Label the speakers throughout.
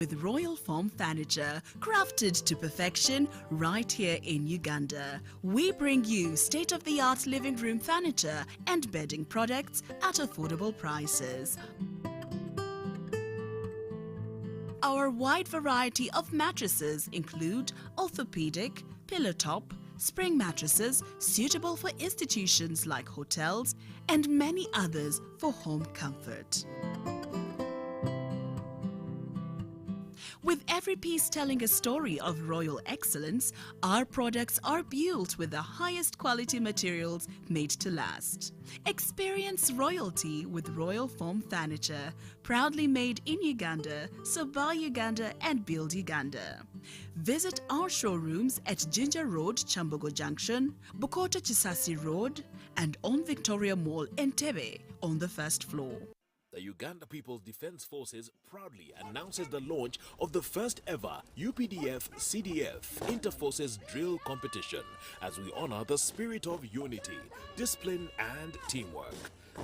Speaker 1: with Royal Foam Furniture, crafted to perfection right here in Uganda. We bring you state-of-the-art living room furniture and bedding products at affordable prices. Our wide variety of mattresses include orthopedic, pillow top, spring mattresses suitable for institutions like hotels, and many others for home comfort. With every piece telling a story of royal excellence, our products are built with the highest quality materials made to last. Experience royalty with Royal Foam Furniture, proudly made in Uganda, so buy Uganda and build Uganda. Visit our showrooms at Ginger Road, Chambogo Junction, Bukota Chisasi Road, and on Victoria Mall, Entebbe, on the first floor.
Speaker 2: The Uganda People's Defense Forces proudly announces the launch of the first ever UPDF-CDF Interforces Drill Competition as we honor the spirit of unity, discipline and teamwork.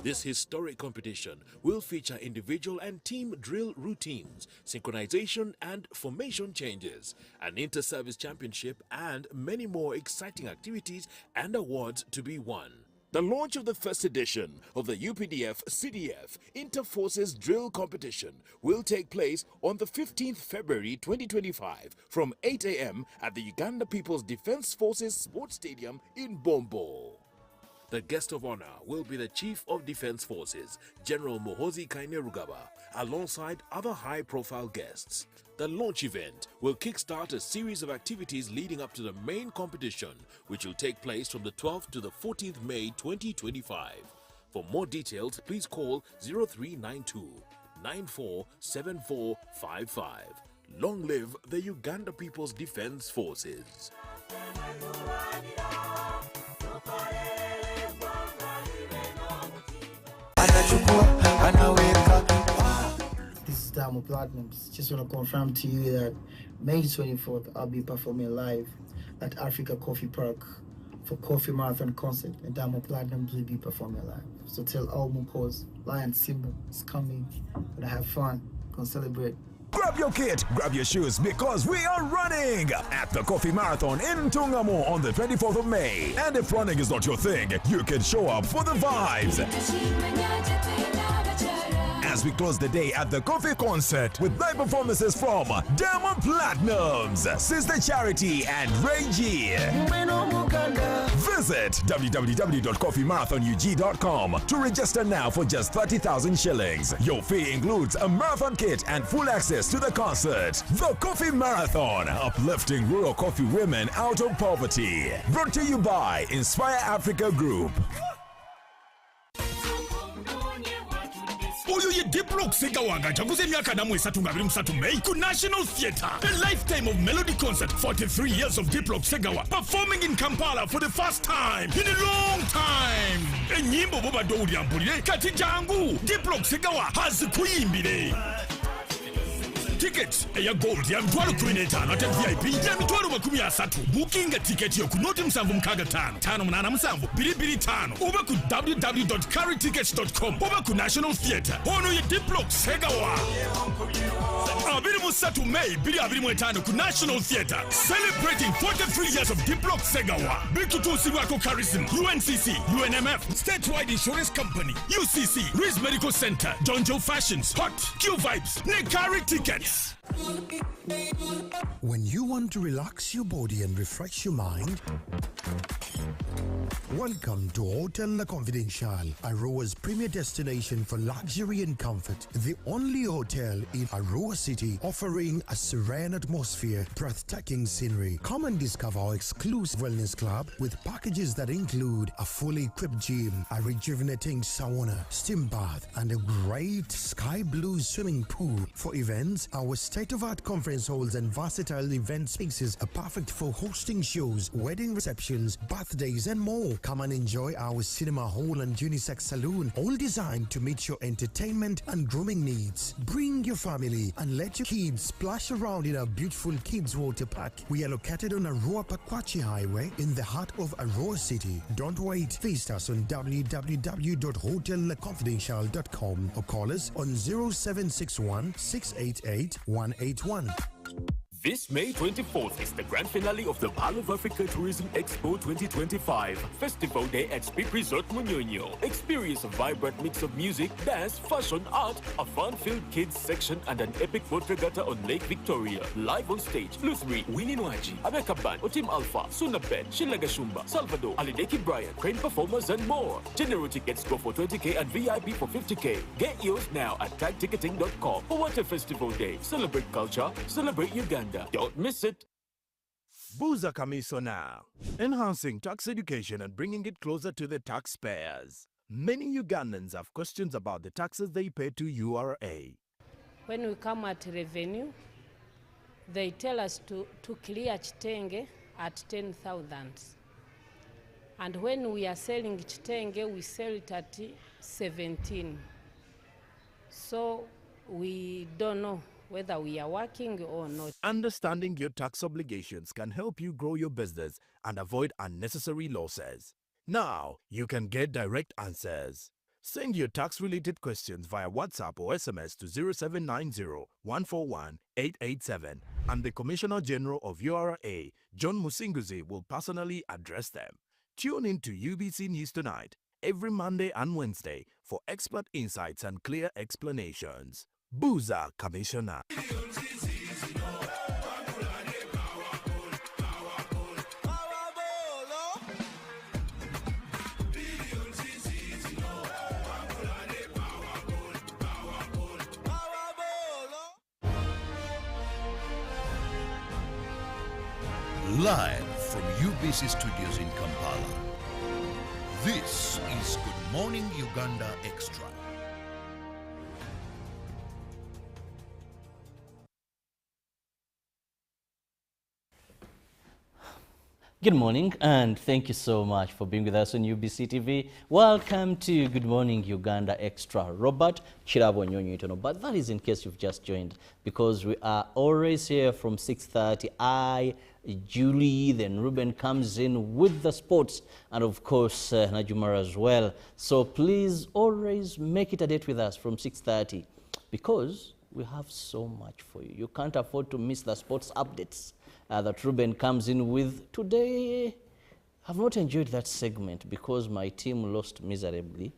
Speaker 2: This historic competition will feature individual and team drill routines, synchronization and formation changes, an inter-service championship and many more exciting activities and awards to be won. The launch of the first edition of the UPDF-CDF Interforces Drill Competition will take place on the 15th February 2025 from 8 a.m. at the Uganda People's Defense Forces Sports Stadium in Bombo. The guest of honor will be the Chief of Defense Forces, General Muhoozi Kainerugaba, alongside other high-profile guests. The launch event will kickstart a series of activities leading up to the main competition, which will take place from the 12th to the 14th May 2025. For more details, please call 0392 947455. Long live the Uganda People's Defense Forces.
Speaker 3: This is Diamond Platinums. Just want to confirm to you that May 24th I'll be performing live at Africa Coffee Park for Coffee Marathon concert, and Diamond Platinums will be performing live. So tell all Mukos, Lion Simba is coming. Gonna have fun, gonna celebrate.
Speaker 4: Grab your kit, grab your shoes, because we are running at the Coffee Marathon in Tungamo on the 24th of May. And if running is not your thing, you can show up for the vibes. As we close the day at the Coffee Concert with live performances from Diamond Platinums, Sister Charity and Reggie. Visit www.coffeemarathonug.com to register now for just 30,000 shillings. Your fee includes a marathon kit and full access to the concert. The Coffee Marathon, uplifting rural coffee women out of poverty. Brought to you by Inspire Africa Group.
Speaker 5: Oyo ye Diplock Segawanga chaguze myaka namwe 3 May ku National Theatre. A lifetime of melody concert, 43 years of Diplock Segawa performing in Kampala for the first time in a long time. Enyimbo boba dowuli ampulire kati jangu Diplock Segawa hazikuyimbire. Tickets eya gold ya mtwalo 15 ate VIP ya mitwalo 30. Booking ticket yo ku noti 765 587 225 oba ku www.carrytickets.com oba ku National Theatre. Ono ye Diplock Segawa. 23 May 2025 ku National Theatre, celebrating 43 years of Diplock Segawa. Big Tutusi Wako Charism, UNCC, UNMF, Statewide Insurance Company, UCC, Riz Medical Center, John Joe Fashions, Hot, Q Vibes, Nekari Tickets.
Speaker 6: When you want to relax your body and refresh your mind, welcome to Hotel La Confidential, Aroa's premier destination for luxury and comfort. The only hotel in Aroa City offering a serene atmosphere, breathtaking scenery. Come and discover our exclusive wellness club with packages that include a fully equipped gym, a rejuvenating sauna, steam bath, and a great sky blue swimming pool. For events, our state-of-art conference halls and versatile event spaces are perfect for hosting shows, wedding receptions, birthdays, and more. Come and enjoy our cinema hall and unisex saloon, all designed to meet your entertainment and grooming needs. Bring your family and let your kids splash around in our beautiful kids water park. We are located on Aroa Pakwachi Highway in the heart of Aroa City. Don't wait. Visit us on www.hotelconfidential.com or call us on 0761 688 0181.
Speaker 7: This May 24th is the grand finale of the Pal of Africa Tourism Expo 2025. Festival Day at Speak Resort Munyonyo. Experience a vibrant mix of music, dance, fashion, art, a fun-filled kids section, and an epic boat regatta on Lake Victoria. Live on stage, Luthri, Winnie Nwaji, Abeka Band, Otim Alpha, Suna Ben, Shilaga Shumba, Salvador, Alideki Brian, Crane Performers, and more. General tickets go for 20k and VIP for 50k. Get yours now at tagticketing.com. For what a festival day. Celebrate culture, celebrate Uganda. Don't miss it.
Speaker 5: Buza Kamiso now, enhancing tax education and bringing it closer to the taxpayers. Many Ugandans have questions about the taxes they pay to URA.
Speaker 8: When we come at revenue, they tell us to clear chitenge at 10,000. And when we are selling chitenge, we sell it at 17. So we don't know whether we are working or not.
Speaker 5: Understanding your tax obligations can help you grow your business and avoid unnecessary losses. Now, you can get direct answers. Send your tax-related questions via WhatsApp or SMS to 0790-141-887, and the Commissioner General of URA, John Musinguzi, will personally address them. Tune in to UBC News Tonight every Monday and Wednesday for expert insights and clear explanations. Buza Commissioner.
Speaker 9: Live from UBC Studios in Kampala, this is Good Morning Uganda Extra.
Speaker 10: Good morning, and thank you so much for being with us on UBC TV. Welcome to Good Morning Uganda Extra. Robert Chirabo Nyonyo, but that is in case you've just joined, because we are always here from 6:30. I, Julie, then Ruben comes in with the sports, and of course Najumar as well. So please always make it a date with us from 6:30, because we have so much for you. You can't afford to miss the sports updates that Ruben comes in with. Today, I've not enjoyed that segment because my team lost miserably.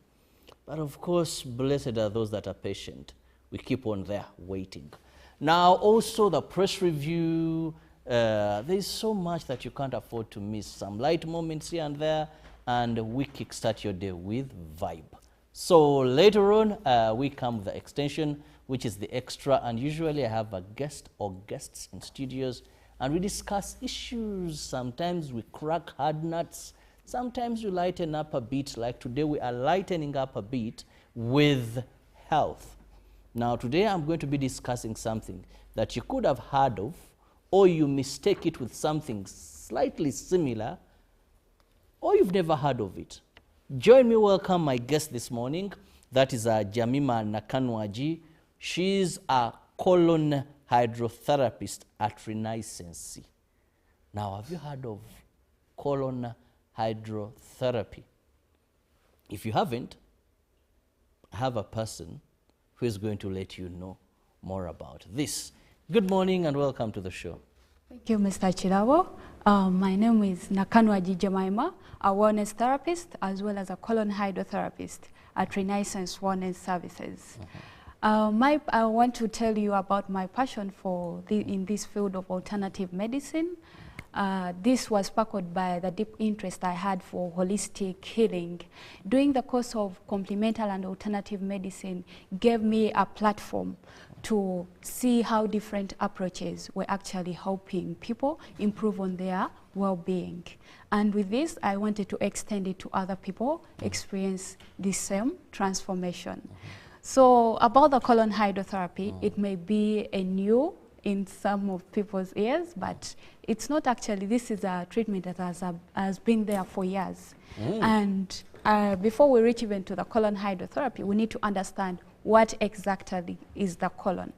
Speaker 10: But of course, blessed are those that are patient. We keep on there waiting. Now, also the press review. There's so much that you can't afford to miss. Some light moments here and there, and we kickstart your day with vibe. So later on, we come with the extension, which is the extra, and usually I have a guest or guests in studios, and we discuss issues. Sometimes we crack hard nuts. Sometimes we lighten up a bit. Like today, we are lightening up a bit with health. Now, today I'm going to be discussing something that you could have heard of, or you mistake it with something slightly similar, or you've never heard of it. Join me, welcome my guest this morning. That is Jamima Nakanwaji. She's a colon hydrotherapist at Renaissance. Now, have you heard of colon hydrotherapy? If you haven't, I have a person who is going to let you know more about this. Good morning and welcome to the show.
Speaker 11: Thank you, Mr. Chirabo. My name is Nakanwaji Jemima, a wellness therapist as well as a colon hydrotherapist at Renaissance Wellness Services. I want to tell you about my passion in this field of alternative medicine. This was sparked by the deep interest I had for holistic healing. During the course of complementary and alternative medicine gave me a platform to see how different approaches were actually helping people improve on their well-being. And with this, I wanted to extend it to other people, experience the same transformation. So about the colon hydrotherapy, it may be a new in some of people's ears, but it's not actually. This is a treatment that has been there for years. And before we reach even to the colon hydrotherapy, we need to understand what exactly is the colon.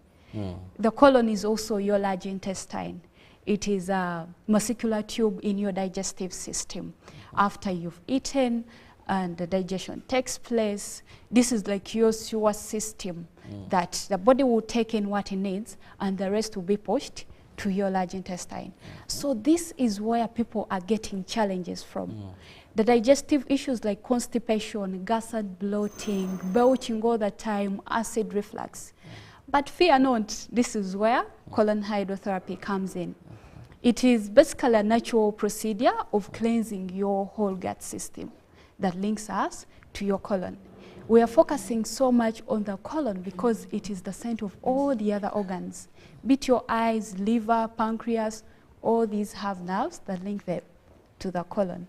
Speaker 11: The colon is also your large intestine. It is a muscular tube in your digestive system. After you've eaten and the digestion takes place, this is like your sewer system. that the body will take in what it needs and the rest will be pushed to your large intestine. So this is where people are getting challenges from. The digestive issues like constipation, gas and bloating, belching all the time, acid reflux. But fear not, this is where colon hydrotherapy comes in. It is basically a natural procedure of cleansing your whole gut system that links us to your colon. We are focusing so much on the colon because it is the center of all the other organs. Be it your eyes, liver, pancreas, all these have nerves that link them to the colon.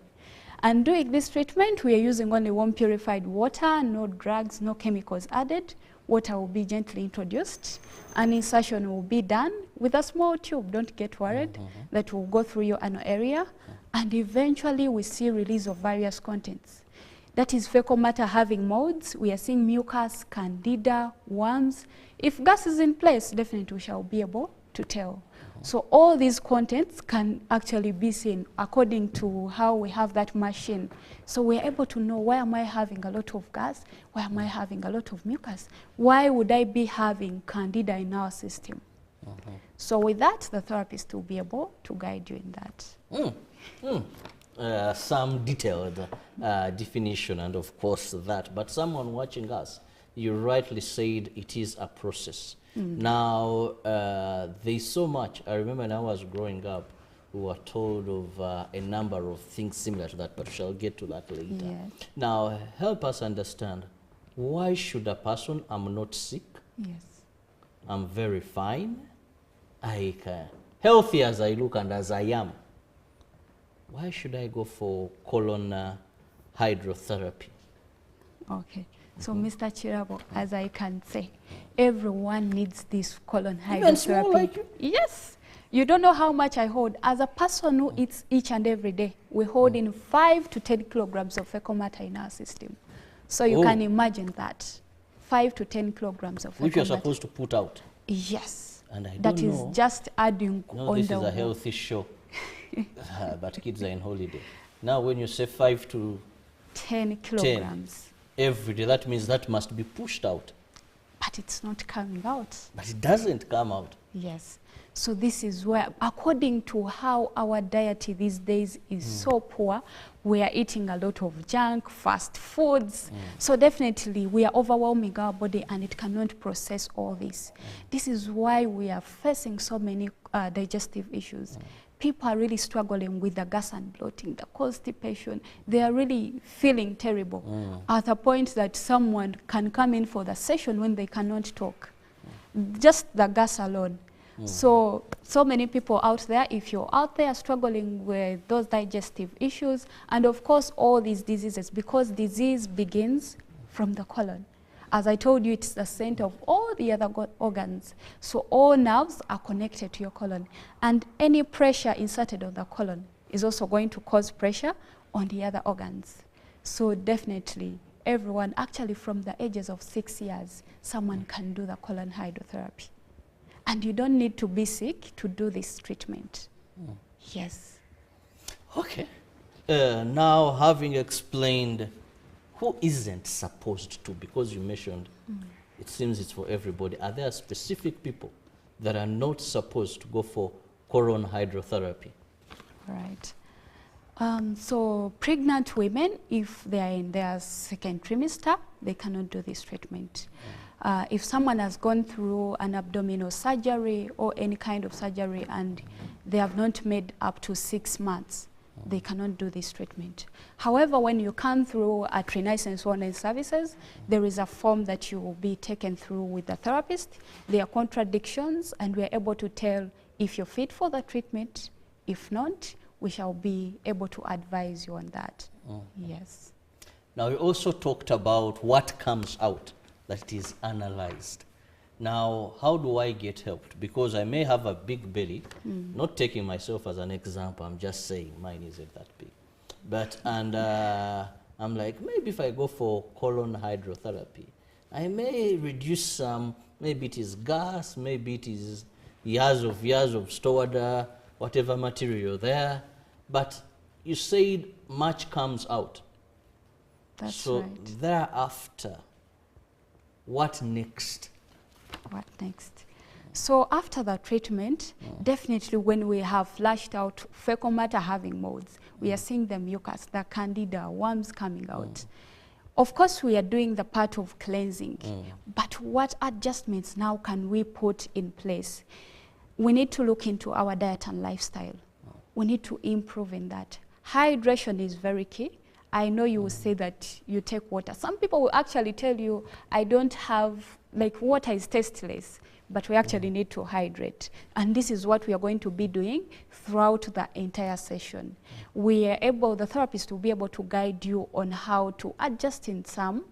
Speaker 11: And doing this treatment, we are using only warm purified water, no drugs, no chemicals added. Water will be gently introduced, and insertion will be done with a small tube. Don't get worried. That will go through your anal area, and eventually we see release of various contents. That is fecal matter having modes. We are seeing mucus, candida, worms. If gas is in place, definitely we shall be able to tell. So all these contents can actually be seen according to how we have that machine. So we're able to know, why am I having a lot of gas? Why am I having a lot of mucus? Why would I be having candida in our system? So with that, the therapist will be able to guide you in that.
Speaker 10: Some detailed definition and of course that, but someone watching us, you rightly said it is a process. Now, there's so much. I remember when I was growing up, we were told of a number of things similar to that, but we shall get to that later.
Speaker 11: Yes.
Speaker 10: Now, help us understand, why should a person, I'm not sick,
Speaker 11: Yes.
Speaker 10: I'm very fine, healthy as I look and as I am, why should I go for colon hydrotherapy?
Speaker 11: Okay. So, Mr. Chirabo, as I can say, everyone needs this colon hydrotherapy.
Speaker 10: Even small like you?
Speaker 11: Yes. You don't know how much I hold. As a person who eats each and every day, we hold in 5 to 10 kilograms of fecal matter in our system. So you can imagine that. 5 to 10 kilograms of fecal
Speaker 10: which you're
Speaker 11: matter.
Speaker 10: supposed to put out.
Speaker 11: Yes.
Speaker 10: And I don't
Speaker 11: that
Speaker 10: know.
Speaker 11: is just adding
Speaker 10: No,
Speaker 11: on
Speaker 10: this
Speaker 11: the
Speaker 10: is a healthy show. But kids are in holiday. Now when you say 5 to
Speaker 11: 10 kilograms.
Speaker 10: every day, that means that must be pushed out.
Speaker 11: But it's not coming out.
Speaker 10: But it doesn't come out.
Speaker 11: Yes. So this is where, according to how our diet these days is so poor, we are eating a lot of junk, fast foods. So definitely we are overwhelming our body and it cannot process all this. This is why we are facing so many digestive issues. People are really struggling with the gas and bloating, the constipation. They are really feeling terrible at a point that someone can come in for the session when they cannot talk. Just the gas alone. So many people out there, if you're out there struggling with those digestive issues, and of course all these diseases, because disease begins from the colon. As I told you, it's the center of all the other organs. So all nerves are connected to your colon. And any pressure inserted on the colon is also going to cause pressure on the other organs. So definitely, everyone, actually from the ages of 6 years, someone can do the colon hydrotherapy. And you don't need to be sick to do this treatment. Yes.
Speaker 10: Okay. Now, having explained who isn't supposed to, because you mentioned it seems it's for everybody, are there specific people that are not supposed to go for colon hydrotherapy?
Speaker 11: Right. So pregnant women, if they are in their second trimester, they cannot do this treatment. If someone has gone through an abdominal surgery or any kind of surgery and they have not made up to 6 months, they cannot do this treatment. However, when you come through at Renaissance Wellness Services, there is a form that you will be taken through with the therapist. There are contradictions, and we are able to tell if you're fit for the treatment. If not, we shall be able to advise you on that. Yes.
Speaker 10: Now, we also talked about what comes out, that is analyzed. Now, how do I get helped? Because I may have a big belly, not taking myself as an example, I'm just saying mine isn't that big. But, and I'm like, maybe if I go for colon hydrotherapy, I may reduce some, maybe it is gas, maybe it is years of stored whatever material there. But you said much comes out.
Speaker 11: That's
Speaker 10: so
Speaker 11: right.
Speaker 10: thereafter, what next?
Speaker 11: What next? So after the treatment, definitely when we have flushed out fecal matter having molds, we are seeing the mucus, the candida, worms coming out. Of course, we are doing the part of cleansing, but what adjustments now can we put in place? We need to look into our diet and lifestyle. We need to improve in that. Hydration is very key. I know you will say that you take water. Some people will actually tell you, I don't have, like water is tasteless, but we actually need to hydrate. And this is what we are going to be doing throughout the entire session. We are able, the therapist will be able to guide you on how to adjust in some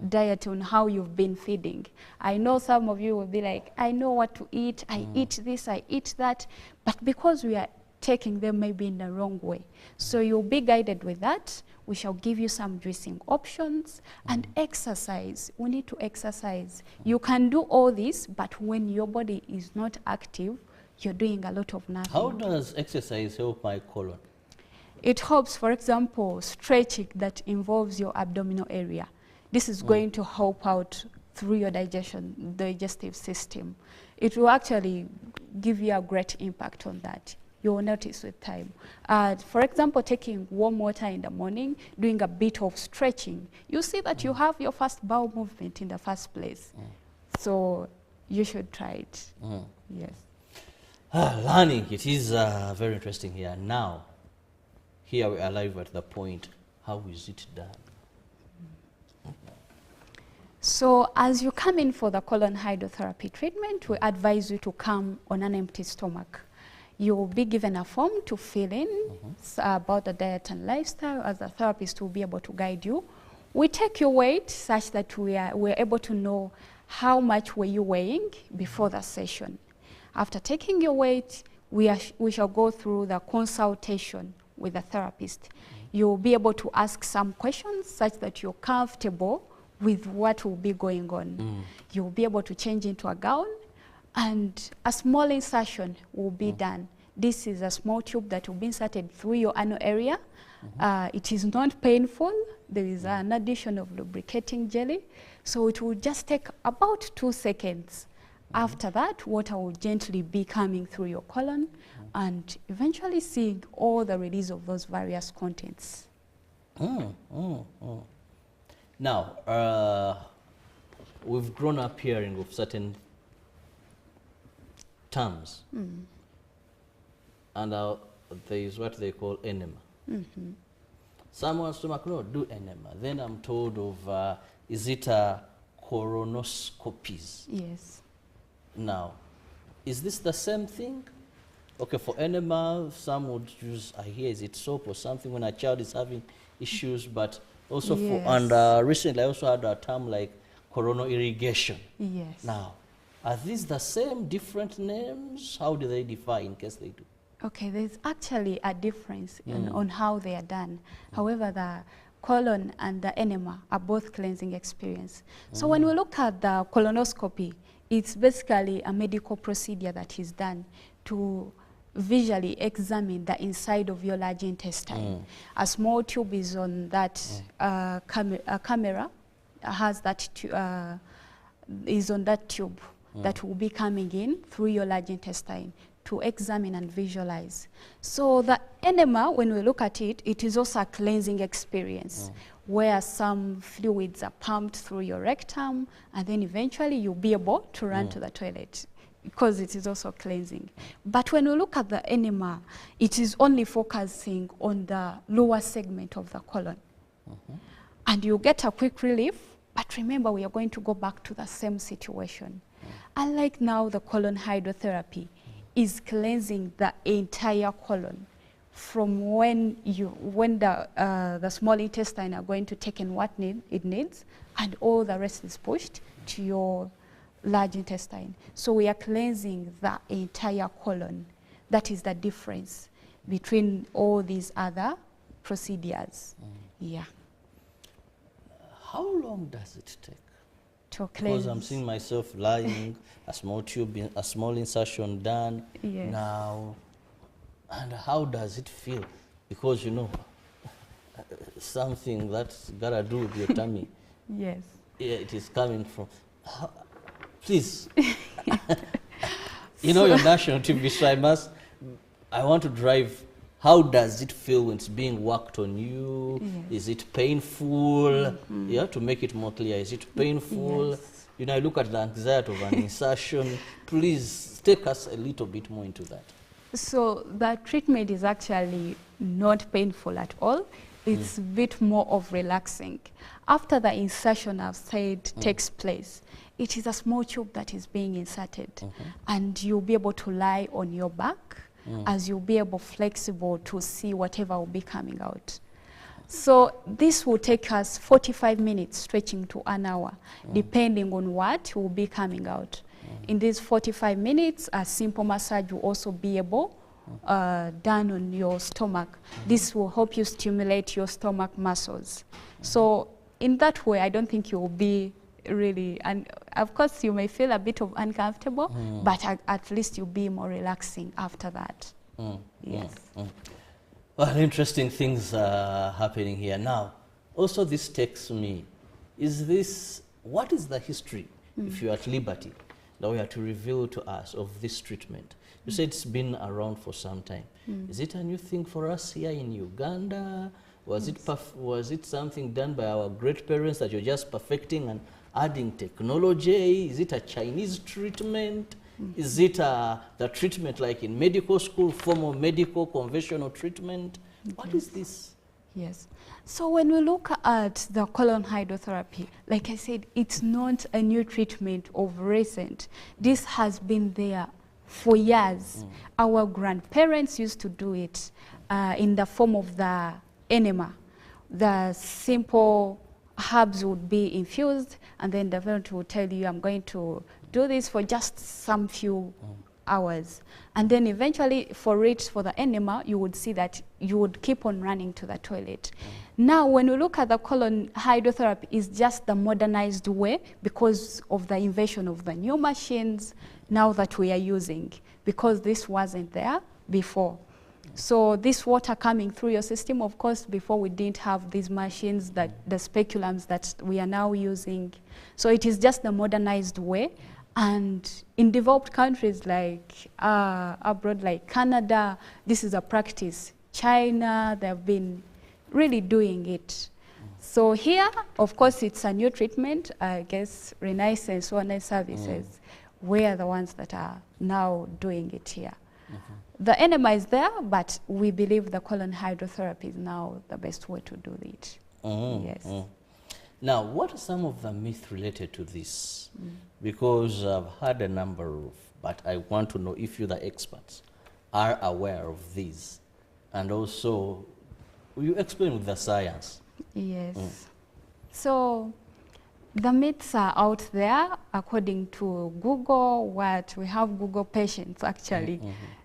Speaker 11: diet on how you've been feeding. I know some of you will be like, I know what to eat, I eat this, I eat that, but because we are taking them maybe in the wrong way. So you'll be guided with that. We shall give you some juicing options and exercise. We need to exercise. You can do all this, but when your body is not active, you're doing a lot of nothing.
Speaker 10: How does exercise help my colon?
Speaker 11: It helps, for example, stretching that involves your abdominal area. This is going to help out through your digestive system. It will actually give you a great impact on that. You will notice with time. For example, taking warm water in the morning, doing a bit of stretching, you see that you have your first bowel movement in the first place. So you should try it. Yes.
Speaker 10: Learning, it is very interesting here. Now, here we are live at the point, how is it done?
Speaker 11: So as you come in for the colon hydrotherapy treatment, we advise you to come on an empty stomach. You will be given a form to fill in about the diet and lifestyle, as the therapist will be able to guide you. We take your weight such that we're able to know how much were you weighing before the session. After taking your weight, we shall go through the consultation with the therapist. You'll be able to ask some questions such that you're comfortable with what will be going on. You'll be able to change into a gown, and a small insertion will be done. This is a small tube that will be inserted through your anal area. It is not painful. There is an addition of lubricating jelly. So it will just take about 2 seconds. After that, water will gently be coming through your colon and eventually seeing all the release of those various contents.
Speaker 10: Now, we've grown up hearing of certain terms, and there is what they call enema. Someone's stomach, no, do enema. Then I'm told of, is it colonoscopies?
Speaker 11: Yes.
Speaker 10: Now, is this the same thing? Okay, for enema, some would use, I hear, is it soap or something when a child is having issues, but also for, and recently I also had a term like coronal irrigation.
Speaker 11: Yes.
Speaker 10: Now, are these the same, different names? How do they differ in case they do?
Speaker 11: Okay, there's actually a difference on how they are done. However, the colon and the enema are both cleansing experience. So when we look at the colonoscopy, it's basically a medical procedure that is done to visually examine the inside of your large intestine. A small tube is on that camera, has that is on that tube that will be coming in through your large intestine to examine and visualize. So the enema, when we look at it, it is also a cleansing experience where some fluids are pumped through your rectum, and then eventually you'll be able to run to the toilet, because it is also cleansing. But when we look at the enema, it is only focusing on the lower segment of the colon. And you get a quick relief, but remember, we are going to go back to the same situation. Unlike now, the colon hydrotherapy is cleansing the entire colon from when the small intestine are going to take in what it needs, and all the rest is pushed to your large intestine. So we are cleansing the entire colon. That is the difference between all these other procedures. Yeah.
Speaker 10: How long does it take?
Speaker 11: To cleanse.
Speaker 10: Because I'm seeing myself lying, a small tube, a small insertion done.
Speaker 11: Yes.
Speaker 10: Now, and how does it feel? Because, you know, something that's got to do with your tummy.
Speaker 11: Yes.
Speaker 10: Yeah, it is coming from. Please. You know, you're national TV, so I want to drive. How does it feel when it's being worked on you? Yes. Is it painful? Yeah, to make it more clear, is it painful? Yes. You know, I look at the anxiety of an insertion. Please take us a little bit more into that. So
Speaker 11: the treatment is actually not painful at all. It's a bit more of relaxing. After the insertion, I've said, takes place, it is a small tube that is being inserted, and you'll be able to lie on your back as you'll be able flexible to see whatever will be coming out. So this will take us 45 minutes stretching to an hour, depending on what will be coming out. In these 45 minutes, a simple massage will also be able done on your stomach. This will help you stimulate your stomach muscles. So in that way, I don't think you will be really, and of course you may feel a bit of uncomfortable, but at least you'll be more relaxing after that. Yes. Well, interesting things are happening here. Now, also this takes me, what is the history, if you're at liberty, that we are to reveal to us of this treatment? You said it's been around for some time. Is it a new thing for us here in Uganda? Was it something done by our great parents that you're just perfecting and adding technology? Is it a Chinese treatment? Is it the treatment like in medical school, formal medical conventional treatment? What is this? Yes. So when we look at the colon hydrotherapy, like I said, it's not a new treatment of recent. This has been there for years. Our grandparents used to do it in the form of the enema. The simple herbs would be infused, and then the parent would tell you, I'm going to do this for just some few hours. And then eventually for the enema, you would see that you would keep on running to the toilet. Now, when we look at the colon hydrotherapy, it's just the modernized way because of the invention of the new machines now that we are using, because this wasn't there before. So this water coming through your system, of course, before we didn't have these machines, the speculums that we are now using. So it is just the modernized way. And in developed countries like abroad, like Canada, this is a practice. China, they've been really doing it. So here, of course, it's a new treatment. I guess Renaissance Wellness Services, we are the ones that are now doing it here. The enema is there, but we believe the colon hydrotherapy is now the best way to do it. Yes. Now, what are some of the myths related to this? Because I've had a number of, but I want to know if you, the experts, are aware of these. And also, will you explain with the science? Yes. So, the myths are out there according to Google. We have Google patients actually.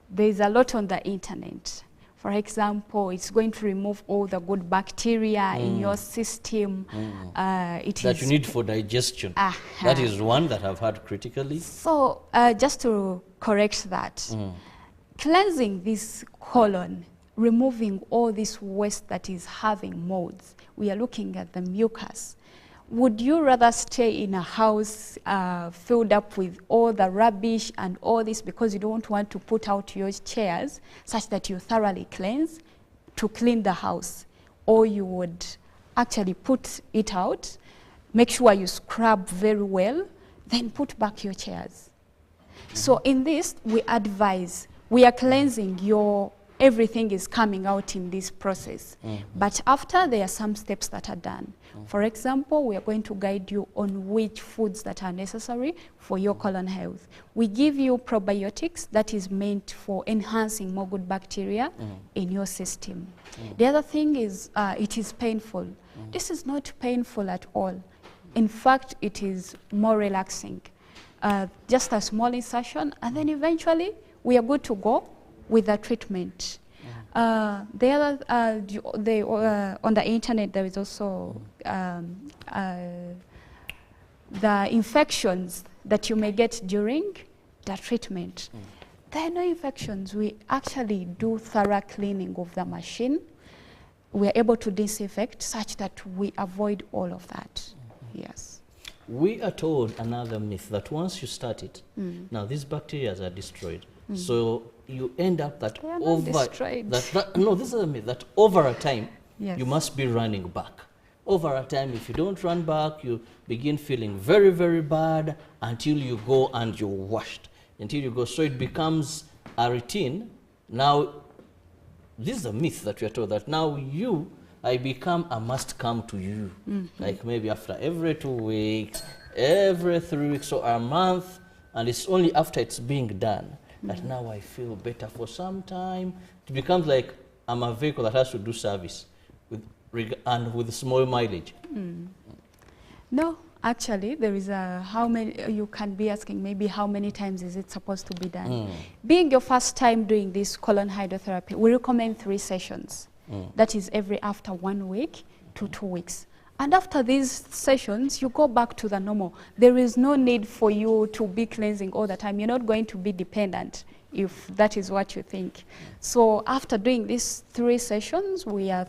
Speaker 11: There's a lot on the internet. For example, it's going to remove all the good bacteria in your system. That you need for digestion. That is one that I've heard critically. So just to correct that, cleansing this colon, removing all this waste that is having molds, we are looking at the mucus. Would you rather stay in a house filled up with all the rubbish and all this because you don't want to put out your chairs such that you thoroughly cleanse to clean the house? Or you would actually put it out, make sure you scrub very well, then put back your chairs. So in this, we advise, we are cleansing everything is coming out in this process. But after, there are some steps that are done. For example, we are going to guide you on which foods that are necessary for your colon health. We give you probiotics that is meant for enhancing more good bacteria in your system. The other thing is it is painful. This is not painful at all. In fact, it is more relaxing. Just a small insertion, and then eventually we are good to go with the treatment. On the internet, there is also the infections that you may get during the treatment. There are no infections. We actually do thorough cleaning of the machine. We are able to disinfect such that we avoid all of that. Yes.
Speaker 10: we are told another myth that once you start it, now these bacteria are destroyed. So you end up that
Speaker 11: They are not
Speaker 10: over
Speaker 11: destroyed.
Speaker 10: no, this is a myth that over a time
Speaker 11: Yes.
Speaker 10: you must be running back. Over a time, if you don't run back, you begin feeling very, very bad until you go and you're washed. Until you go, so it becomes a routine. Now, this is a myth that we are told that now I become a must come to you. Like maybe after every 2 weeks, every 3 weeks or a month, and it's only after it's being done that now I feel better for some time. It becomes like I'm a vehicle that has to do service with small mileage.
Speaker 11: No, actually, there is a how many, you can be asking maybe how many times is it supposed to be done. Being your first time doing this colon hydrotherapy, we recommend 3 sessions. That is every after 1 week to 2 weeks. And after these sessions, you go back to the normal. There is no need for you to be cleansing all the time. You're not going to be dependent if that is what you think. So after doing these 3 sessions, we are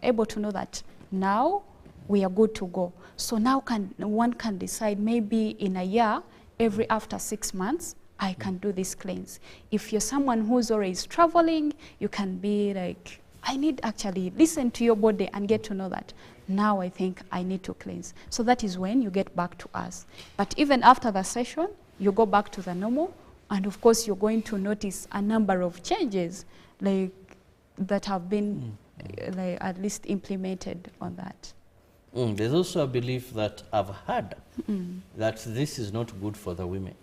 Speaker 11: able to know that now we are good to go. So now one can decide maybe in a year, every after 6 months, I can do this cleanse. If you're someone who's always traveling, you can be like, I need actually listen to your body and get to know that now I think I need to cleanse. So that is when you get back to us. But even after the session, you go back to the normal, and of course you're going to notice a number of changes like that have been like at least implemented on that.
Speaker 10: There's also a belief that I've heard that this is not good for the women.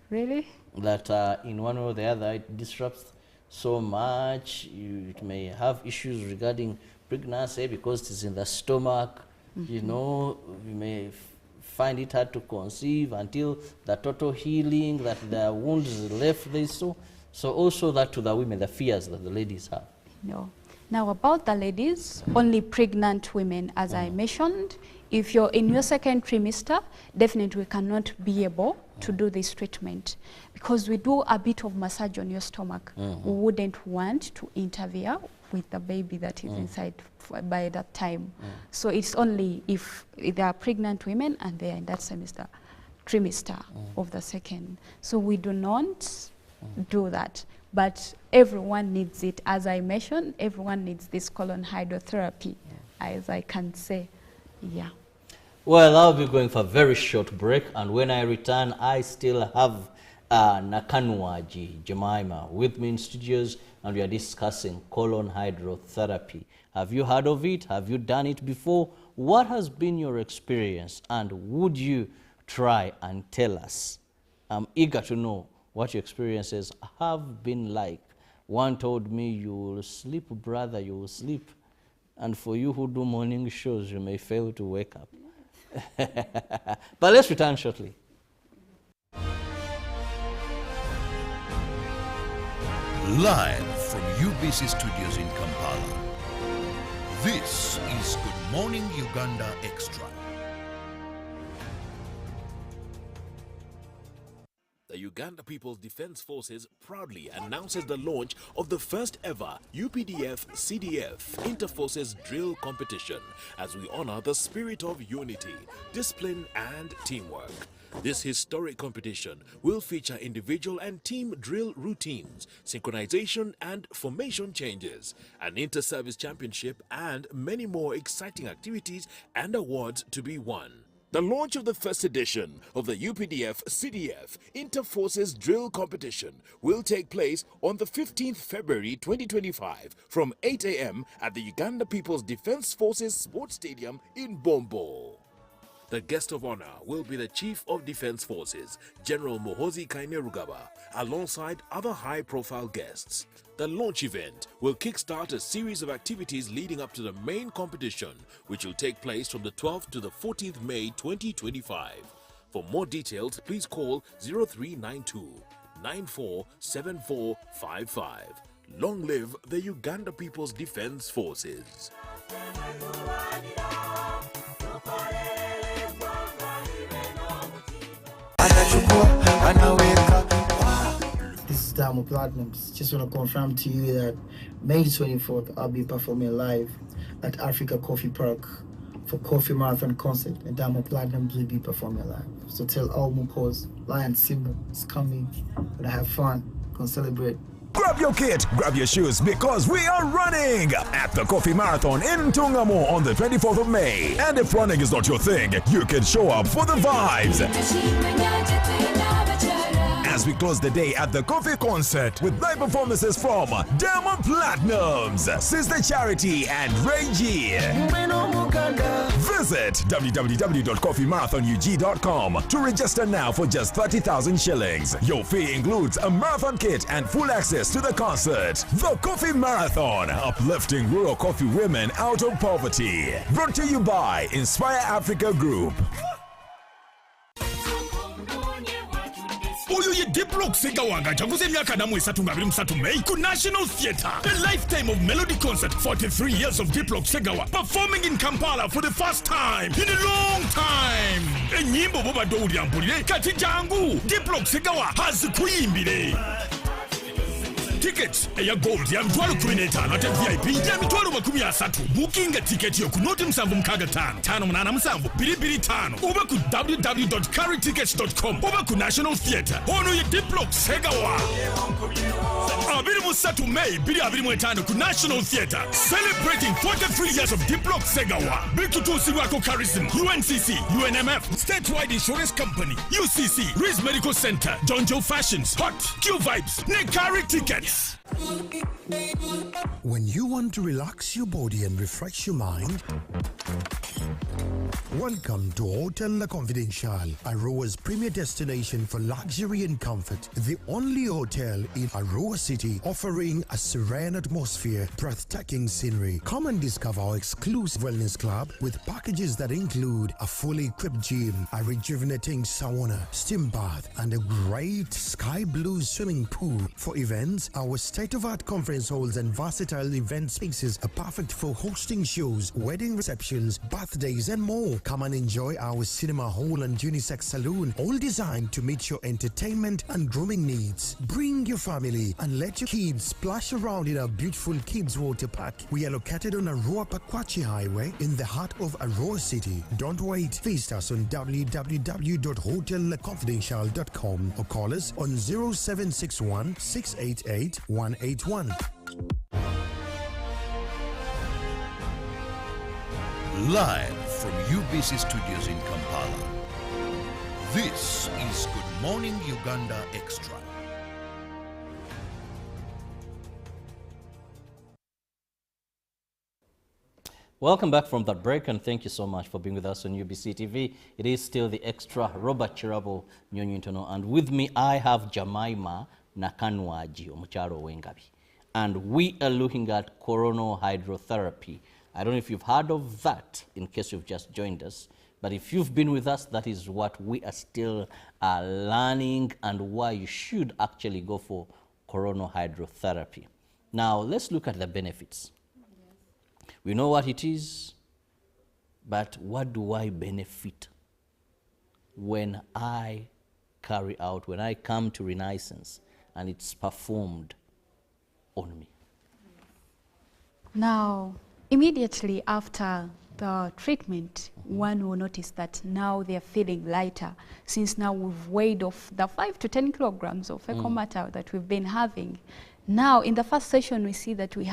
Speaker 11: Really?
Speaker 10: That in one or the other it disrupts so much. It may have issues regarding pregnancy because it is in the stomach. You know, you may find it hard to conceive until the total healing, that the wound is left there. So also that to the women, the fears that the ladies have.
Speaker 11: No. Now about the ladies, only pregnant women, as I mentioned, if you're in your 2nd trimester, definitely we cannot be able to do this treatment because we do a bit of massage on your stomach. We wouldn't want to interfere with the baby that is inside by that time. So it's only if they are pregnant women and they are in that trimester of the 2nd. So we do not do that. But everyone needs it. As I mentioned, everyone needs this colon hydrotherapy, as I can say. Yeah.
Speaker 10: Well, I'll be going for a very short break, and when I return, I still have Nakanwaji Jemima with me in studios, and we are discussing colon hydrotherapy. Have you heard of it? Have you done it before? What has been your experience, and would you try and tell us? I'm eager to know what your experiences have been like. One told me, you will sleep, brother, you will sleep. And for you who do morning shows, you may fail to wake up. But let's return shortly.
Speaker 9: Live from UBC Studios in Kampala, this is Good Morning Uganda Extra.
Speaker 2: The Uganda People's Defense Forces proudly announces the launch of the first ever UPDF-CDF Inter-Forces Drill Competition as we honor the spirit of unity, discipline and teamwork. This historic competition will feature individual and team drill routines, synchronization and formation changes, an inter-service championship and many more exciting activities and awards to be won. The launch of the first edition of the UPDF-CDF Inter-Forces Drill Competition will take place on the 15th February 2025 from 8 a.m. at the Uganda People's Defense Forces Sports Stadium in Bombo. The guest of honor will be the Chief of Defense Forces, General Muhoozi Kainerugaba, alongside other high-profile guests. The launch event will kickstart a series of activities leading up to the main competition, which will take place from the 12th to the 14th May 2025. For more details, please call 0392 947455. Long live the Uganda People's Defense Forces.
Speaker 3: This is Diamond Platinums. Just want to confirm to you that May 24th, I'll be performing live at Africa Coffee Park for Coffee Marathon concert, and Diamond Platinum will be performing live. So tell all Mupos, Lion Simba is coming. Gonna have fun, gonna celebrate.
Speaker 4: Grab your kit, grab your shoes, because we are running at the Coffee Marathon in Tungamo on the 24th of May. And if running is not your thing, you can show up for the vibes. As we close the day at the Coffee Concert with live performances from Diamond Platinums, Sister Charity, and Reggie. Visit www.coffeemarathonug.com to register now for just 30,000 shillings. Your fee includes a marathon kit and full access to the concert. The Coffee Marathon, uplifting rural coffee women out of poverty. Brought to you by Inspire Africa Group.
Speaker 5: Oyo ye Diplo Segawanga chaguze miaka na mwesatu ngabili msatu May ku National Theatre. A lifetime of melody concert. 43 years of Diplo Segawa performing in Kampala for the first time in a long time. Enyimbo boba doudi ampulile kati jangu. Diplo Segawa hazikuyimbile. Tickets eya gold ya mtwalo 15 ate VIP ya mtwalo 13. Booking ticket yo ku noti msambu mkaga 5 uba ku www.carrytickets.com uba ku National Theatre ono ye Diplo Segawa abiri musatu May 2025 ku National Theatre celebrating 43 years of Diplo Segawa. Big tutusi wako Charism, UNCC, UNMF, Statewide Insurance Company, UCC, Riz Medical Center, John Joe Fashions, Hot, Q Vibes, Carry Tickets.
Speaker 6: When you want to relax your body and refresh your mind, welcome to Hotel La Confidential, Aroa's premier destination for luxury and comfort. The only hotel in Aroa City offering a serene atmosphere, breathtaking scenery. Come and discover our exclusive wellness club with packages that include a fully equipped gym, a rejuvenating sauna, steam bath, and a great sky blue swimming pool. For events, our state-of-art conference halls and versatile event spaces are perfect for hosting shows, wedding receptions, birthdays, and more. Come and enjoy our cinema hall and unisex saloon, all designed to meet your entertainment and grooming needs. Bring your family and let your kids splash around in our beautiful Kids Water Park. We are located on Aroa Pakwachi Highway in the heart of Aroa City. Don't wait. Visit us on www.hotelconfidential.com or call us on 0761 688 181.
Speaker 9: Live from UBC Studios in Kampala, this is Good Morning Uganda Extra.
Speaker 10: Welcome back from that break, and thank you so much for being with us on UBC TV. It is still the Extra, Robert Chirabo Nyonyintono, and with me I have Jemima Nakanwaji Omucharo Wengabi, and we are looking at coronal hydrotherapy. I don't know if you've heard of that in case you've just joined us, but if you've been with us, that is what we are still learning and why you should actually go for coronal hydrotherapy. Now, let's look at the benefits. We know what it is, but what do I benefit when I carry out, when I come to Renaissance and it's performed on me?
Speaker 11: Now, immediately after the treatment, one will notice that now they're feeling lighter, since now we've weighed off the 5 to 10 kilograms of fecal matter that we've been having. Now, in the first session, we see that we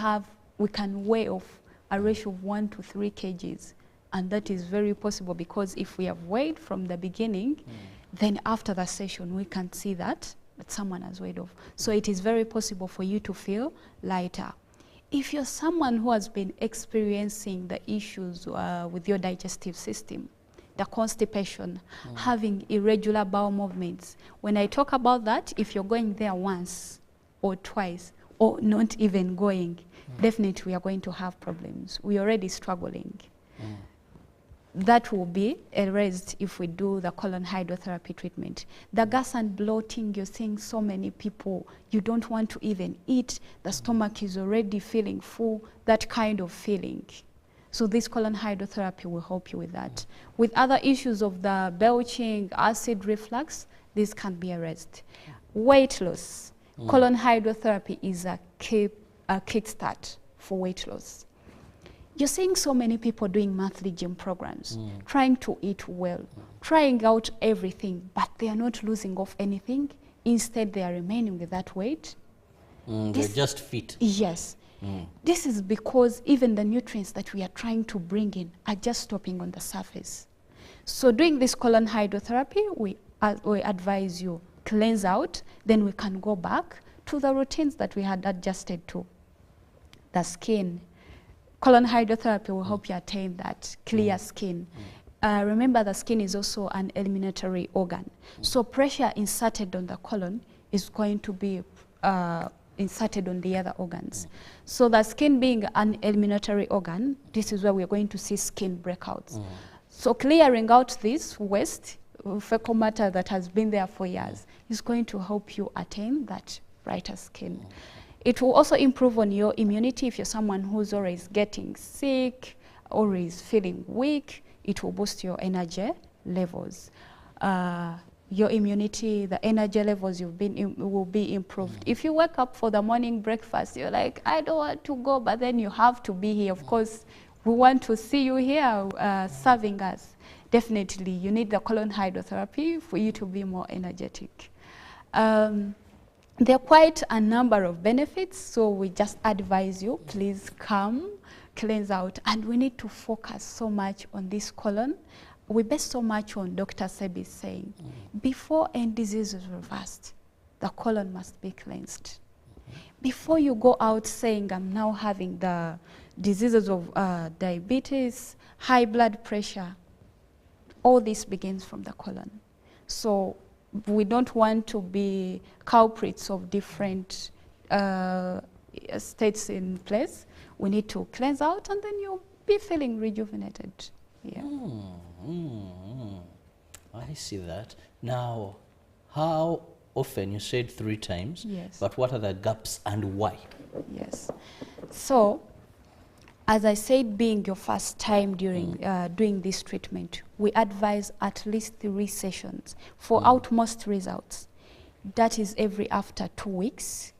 Speaker 11: can weigh off a ratio of 1 to 3 kgs. And that is very possible because if we have weighed from the beginning, then after the session, we can see that someone has weighed off. So it is very possible for you to feel lighter. If you're someone who has been experiencing the issues with your digestive system, the constipation, having irregular bowel movements, when I talk about that, if you're going there once or twice or not even going, definitely we are going to have problems. We're already struggling. That will be erased if we do the colon hydrotherapy treatment. The gas and bloating, you're seeing so many people, you don't want to even eat, the stomach is already feeling full, that kind of feeling. So this colon hydrotherapy will help you with that. With other issues of the belching, acid reflux, this can be erased. Weight loss, colon hydrotherapy is a kickstart for weight loss. You're seeing so many people doing monthly gym programs, trying to eat well, trying out everything, but they are not losing off anything. Instead, they are remaining with that weight.
Speaker 10: They're just fit.
Speaker 11: Yes. This is because even the nutrients that we are trying to bring in are just stopping on the surface. So doing this colon hydrotherapy, we advise you cleanse out, then we can go back to the routines that we had adjusted to. The skin. Colon hydrotherapy will help you attain that clear skin. Remember, the skin is also an eliminatory organ. So pressure inserted on the colon is going to be inserted on the other organs. So the skin being an eliminatory organ, this is where we're going to see skin breakouts. So clearing out this waste, fecal matter that has been there for years, is going to help you attain that brighter skin. It will also improve on your immunity. If you're someone who's always getting sick, always feeling weak, it will boost your energy levels. Your immunity, the energy levels will be improved. If you wake up for the morning breakfast, you're like, I don't want to go, but then you have to be here. Of course, we want to see you here serving us. Definitely, you need the colon hydrotherapy for you to be more energetic. There are quite a number of benefits, so we just advise you, please come, cleanse out. And we need to focus so much on this colon. We base so much on Dr. Sebi saying, before any disease is reversed, the colon must be cleansed. Before you go out saying, I'm now having the diseases of diabetes, high blood pressure, all this begins from the colon. So we don't want to be culprits of different states in place. We need to cleanse out, and then you'll be feeling rejuvenated. Yeah.
Speaker 10: I see that. Now, how often? You said 3 times.
Speaker 11: Yes.
Speaker 10: But what are the gaps and why?
Speaker 11: Yes. So, as I said, being your first time during doing this treatment, we advise at least 3 sessions for utmost results. That is every after 2 weeks.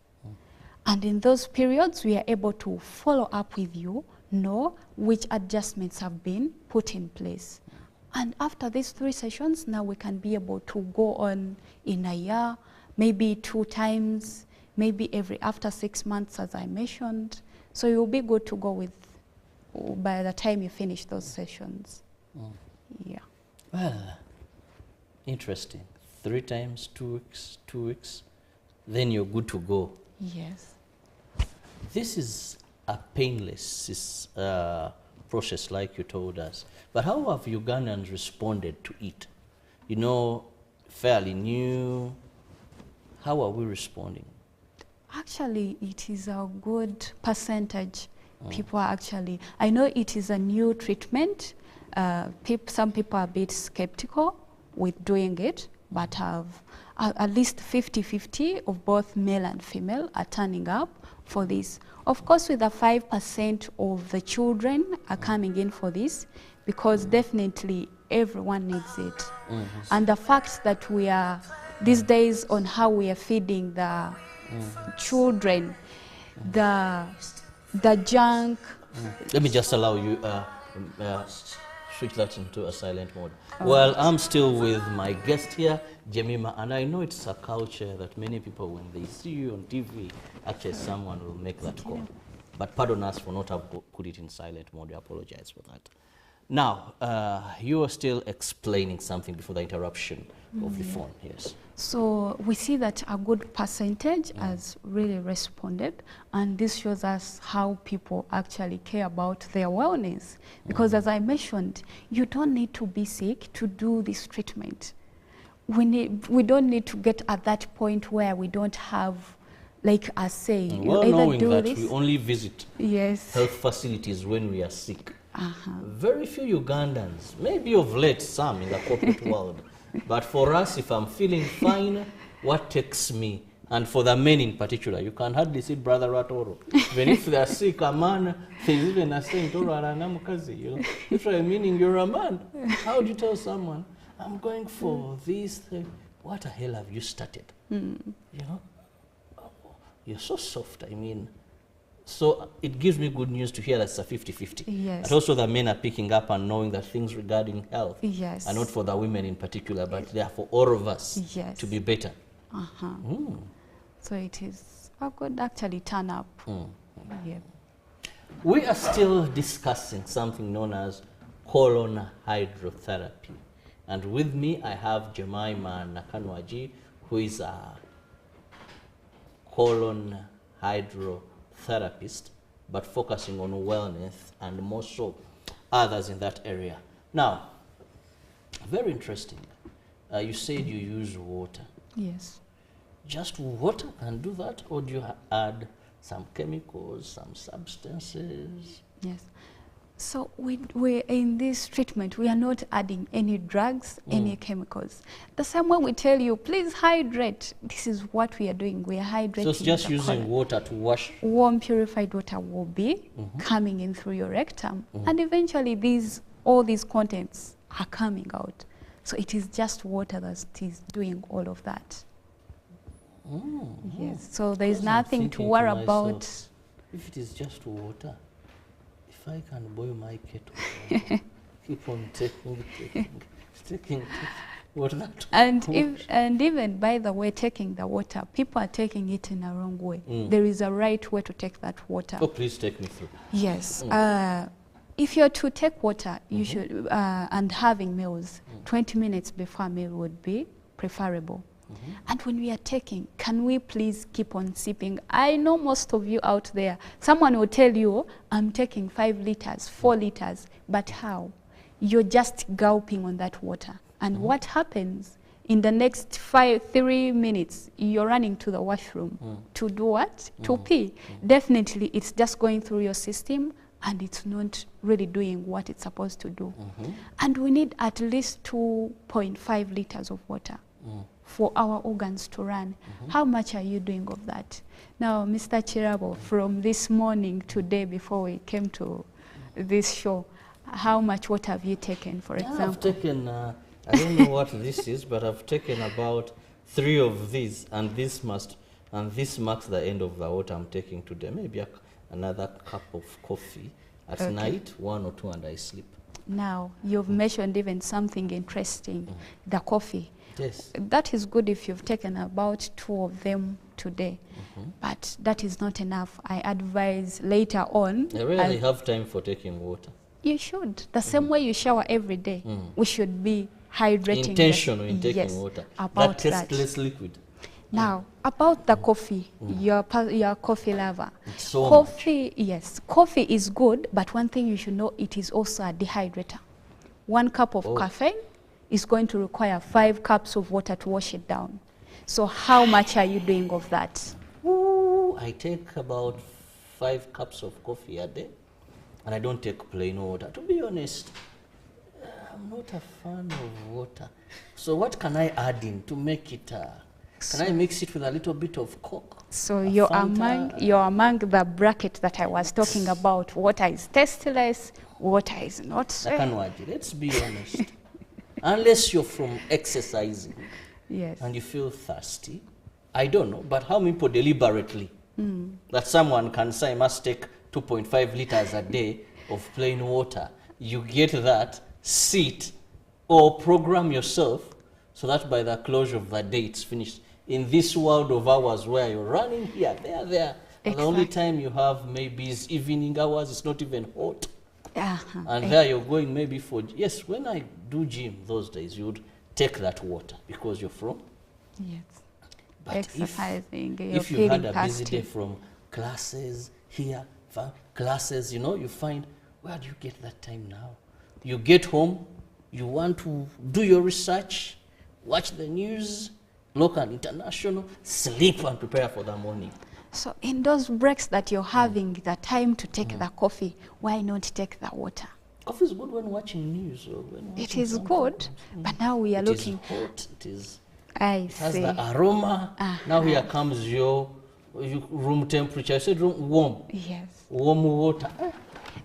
Speaker 11: And in those periods, we are able to follow up with you, know which adjustments have been put in place. And after these 3 sessions, now we can be able to go on in a year, maybe 2 times, maybe after 6 months, as I mentioned. So you'll be good to go with by the time you finish those sessions. Yeah.
Speaker 10: Well, interesting. 3 times, 2 weeks, 2 weeks, then you're good to go.
Speaker 11: Yes.
Speaker 10: This is a painless process, like you told us. But how have Ugandans responded to it? You know, fairly new. How are we responding?
Speaker 11: Actually, it is a good percentage. People are actually, I know it is a new treatment. Some people are a bit skeptical with doing it, but at least 50-50 of both male and female are turning up for this. Of course, with the 5% of the children are coming in for this, because definitely everyone needs it. And the fact that we are, these days, on how we are feeding the children, the junk.
Speaker 10: Let me just allow you switch that into a silent mode. Well, I'm still with my guest here, Jemima, and I know it's a culture that many people, when they see you on TV, actually someone will make that call. But pardon us for not having put it in silent mode. I apologize for that. Now, you are still explaining something before the interruption of the phone. Yes.
Speaker 11: So we see that a good percentage has really responded, and this shows us how people actually care about their wellness. Because as I mentioned, you don't need to be sick to do this treatment. We don't need to get at that point where we don't have, like I say,
Speaker 10: well,
Speaker 11: you either
Speaker 10: knowing
Speaker 11: do
Speaker 10: that
Speaker 11: this.
Speaker 10: we only visit health facilities when we are sick. Very few Ugandans, maybe of late some in the corporate world, but for us, if I'm feeling fine, what takes me? And for the men in particular, you can hardly see Brother Ratoro. Even if they're sick, a man, there's even a saying, you know, literally meaning you're a man. How do you tell someone, I'm going for this thing? What the hell have you started? You know? Oh, you're so soft. I mean, So it gives me good news to hear that it's a 50-50.
Speaker 11: Yes.
Speaker 10: But also the men are picking up and knowing that things regarding health
Speaker 11: Yes.
Speaker 10: are not for the women in particular, but they are for all of us
Speaker 11: Yes.
Speaker 10: to be better.
Speaker 11: So it is a good actually turn up. Yeah.
Speaker 10: We are still discussing something known as colon hydrotherapy. And with me, I have Jemima Nakanwaji, who is a colon hydrotherapist, but focusing on wellness and more so others in that area. Now, very interesting. You said you use water.
Speaker 11: Yes.
Speaker 10: Just water can do that, or do you add some chemicals, some substances?
Speaker 11: Yes. So we in this treatment, we are not adding any drugs, any chemicals. The same way we tell you, please hydrate. This is what we are doing. We are hydrating.
Speaker 10: So it's just
Speaker 11: the
Speaker 10: using
Speaker 11: colon.
Speaker 10: water to wash.
Speaker 11: Warm purified water will be coming in through your rectum, and eventually all these contents are coming out. So it is just water that is doing all of that. Yes. So there is
Speaker 10: Because I'm
Speaker 11: nothing to
Speaker 10: thinking
Speaker 11: worry
Speaker 10: myself,
Speaker 11: about.
Speaker 10: If it is just water, if I can boil my kettle, keep on taking, what that?
Speaker 11: And even by the way, taking the water, people are taking it in a wrong way. There is a right way to take that water.
Speaker 10: Oh, please take me through.
Speaker 11: Yes. If you're to take water, you should, and having meals, 20 minutes before a meal would be preferable. And when we are taking, can we please keep on sipping? I know most of you out there, someone will tell you, I'm taking 5 liters, 4 liters, but how? You're just gulping on that water. And what happens? In the next 3 minutes, you're running to the washroom to do what? To pee. Definitely, it's just going through your system, and it's not really doing what it's supposed to do. And we need at least 2.5 liters of water for our organs to run. How much are you doing of that? Now, Mr. Chirabo, from this morning today before we came to this show, how much water have you taken, for example?
Speaker 10: I've taken, I don't know what this is, but I've taken about 3 of these, and this marks the end of the water I'm taking today. Maybe another cup of coffee at night, 1 or 2, and I sleep.
Speaker 11: Now, you've mentioned even something interesting, the coffee.
Speaker 10: Yes.
Speaker 11: That is good if you've taken about 2 of them today, but that is not enough. I advise later on.
Speaker 10: I really have time for taking water.
Speaker 11: You should. The same way you shower every day, we should be hydrating.
Speaker 10: Intentional in taking water.
Speaker 11: About
Speaker 10: that tasteless liquid.
Speaker 11: Now, about the coffee, you're a coffee lover.
Speaker 10: So
Speaker 11: coffee, yes, coffee is good, but one thing you should know, it is also a dehydrator. 1 cup of caffeine is going to require 5 cups of water to wash it down. So how much are you doing of that?
Speaker 10: I take about 5 cups of coffee a day, and I don't take plain water. To be honest, I'm not a fan of water. So what can I add in to make it, can I mix it with a little bit of Coke?
Speaker 11: So you're among the bracket that I was talking about. Water is tasteless, water is not.
Speaker 10: Let's be honest. Unless you're from exercising and you feel thirsty, I don't know, but how many people deliberately that someone can say I must take 2.5 liters a day of plain water, you get that, sit, or program yourself so that by the closure of the day it's finished. In this world of hours where you're running here, there, exactly. The only time you have maybe is evening hours, it's not even hot. And there you're going maybe for, yes, when I do gym those days, you would take that water because you're from.
Speaker 11: Yes.
Speaker 10: But
Speaker 11: exercising,
Speaker 10: if you had a busy day from classes here, classes, you find, where do you get that time now? You get home, you want to do your research, watch the news, local and international, sleep and prepare for the morning.
Speaker 11: So in those breaks that you're having the time to take the coffee, why not take the water?
Speaker 10: Coffee is good when watching news. Or when watching
Speaker 11: it is good, but now we are looking.
Speaker 10: It is hot,
Speaker 11: it
Speaker 10: has the aroma. Now here comes your room temperature. I said room warm.
Speaker 11: Yes.
Speaker 10: Warm water.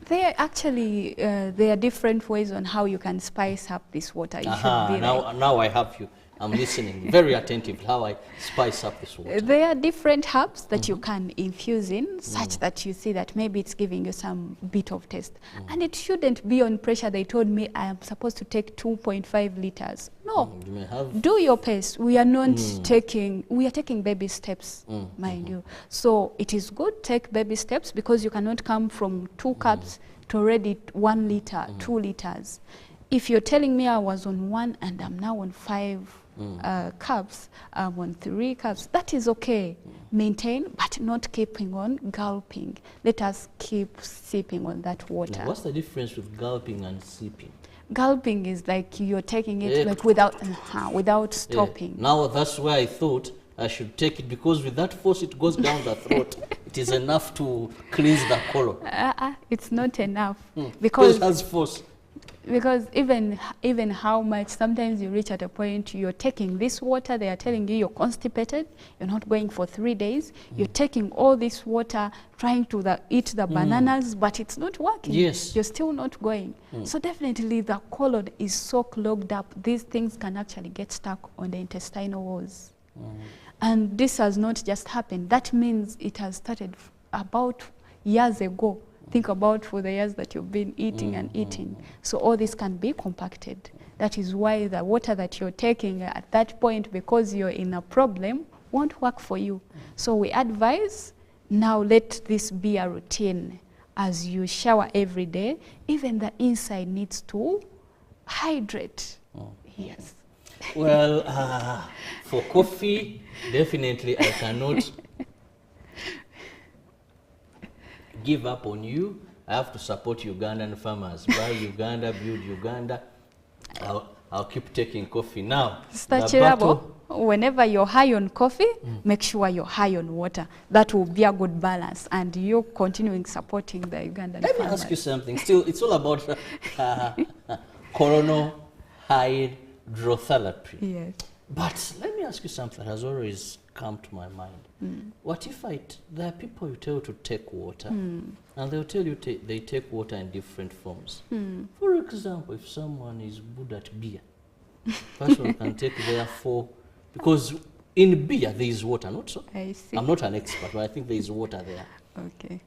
Speaker 11: There are actually there are different ways on how you can spice up this water. You should be
Speaker 10: now I have you. I'm listening very attentively how I spice up this water.
Speaker 11: There are different herbs that you can infuse in such that you see that maybe it's giving you some bit of taste. And it shouldn't be on pressure. They told me I am supposed to take 2.5 liters. No,
Speaker 10: You may have
Speaker 11: do your pace. We are not taking, we are taking baby steps, mind you. So it is good, take baby steps, because you cannot come from 2 cups to already 1 liter, 2 liters. If you're telling me I was on 1 and I'm now on 5 cups, I'm on 3 cups, that is okay. Maintain, but not keeping on gulping. Let us keep sipping on that water.
Speaker 10: Now, what's the difference with gulping and sipping?
Speaker 11: Gulping is like you're taking it like without stopping.
Speaker 10: Now that's why I thought I should take it, because with that force it goes down the throat. It is enough to cleanse the colon.
Speaker 11: It's not enough
Speaker 10: Because it has force.
Speaker 11: Because even how much, sometimes you reach at a point you're taking this water, they are telling you you're constipated, you're not going for 3 days, you're taking all this water, trying to eat the bananas, but it's not working.
Speaker 10: Yes.
Speaker 11: You're still not going. So definitely the colon is so clogged up, these things can actually get stuck on the intestinal walls. And this has not just happened. That means it has started about years ago. Think about for the years that you've been eating and eating. So all this can be compacted. That is why the water that you're taking at that point, because you're in a problem, won't work for you. So we advise, now let this be a routine. As you shower every day, even the inside needs to hydrate. Yes.
Speaker 10: Well, for coffee, definitely I cannot give up on you. I have to support Ugandan farmers. Buy Uganda, build Uganda. I'll keep taking coffee now.
Speaker 11: Mr. Chirabo, whenever you're high on coffee, make sure you're high on water. That will be a good balance, and you're continuing supporting the Ugandan farmers.
Speaker 10: Let me ask you something. Still, it's all about coronal hydrotherapy.
Speaker 11: Yes.
Speaker 10: But let me ask you something that has always come to my mind. What if there are people you tell to take water, and they'll tell you they take water in different forms. For example, if someone is good at beer, person can take therefore, because in beer there is water, not so?
Speaker 11: I see.
Speaker 10: I'm not an expert, but I think there is water there.
Speaker 11: Okay.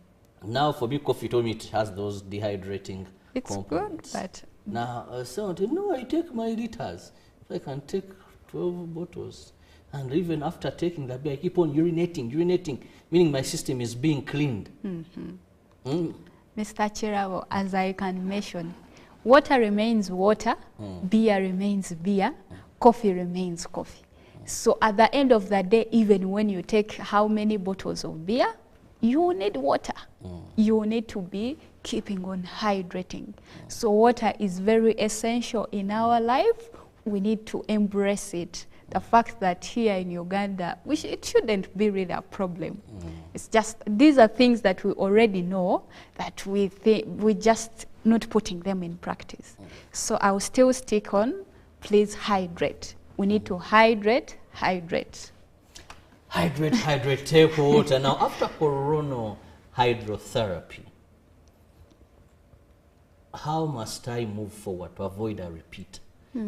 Speaker 10: Now for me, coffee told me it has those dehydrating components.
Speaker 11: Good, but...
Speaker 10: Now someone told me, no, I take my liters. I can take 12 bottles. And even after taking the beer, I keep on urinating, meaning my system is being cleaned.
Speaker 11: Mr. Chirabo, as I can mention, water remains water, beer remains beer, coffee remains coffee. So at the end of the day, even when you take how many bottles of beer, you need water. You need to be keeping on hydrating. So water is very essential in our life. We need to embrace it. The fact that here in Uganda, it shouldn't be really a problem. It's just, these are things that we already know, that we just not putting them in practice. So I will still stick on, please hydrate. We need to hydrate. Hydrate,
Speaker 10: take water. Now, after coronal hydrotherapy, how must I move forward to avoid a repeat?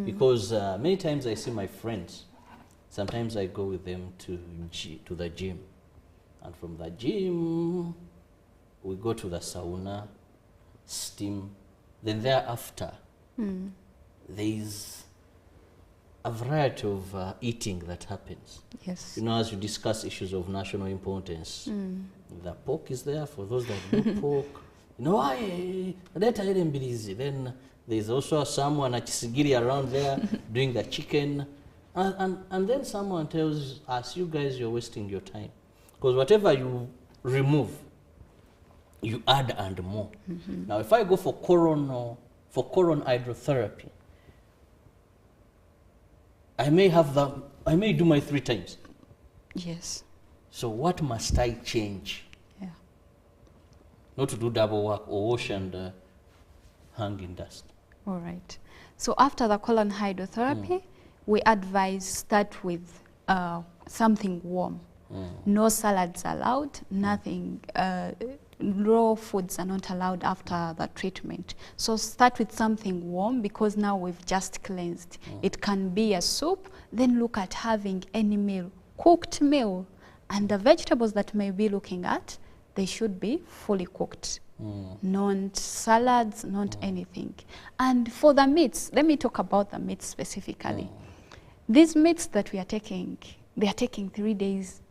Speaker 10: Because many times I see my friends, sometimes I go with them to the gym. And from the gym, we go to the sauna, steam. Then thereafter, there's a variety of eating that happens.
Speaker 11: Yes.
Speaker 10: You know, as you discuss issues of national importance, the pork is there for those that do pork. You know, then there's also someone at Chisigiri around there doing the chicken. And then someone tells us, you guys, you're wasting your time. Because whatever you remove, you add and more. Now, if I go for coronal hydrotherapy, I may do my 3 times.
Speaker 11: Yes.
Speaker 10: So what must I change?
Speaker 11: Yeah.
Speaker 10: Not to do double work or wash and hang in dust.
Speaker 11: All right. So after the colon hydrotherapy, we advise start with something warm. No salads allowed, nothing raw foods are not allowed after the treatment. So start with something warm, because now we've just cleansed. It can be a soup, then look at having any meal, cooked meal. And the vegetables that may be looking at, they should be fully cooked. Not salads, not anything. And for the meats, let me talk about the meats specifically. These meats that we are taking, they are taking 3 days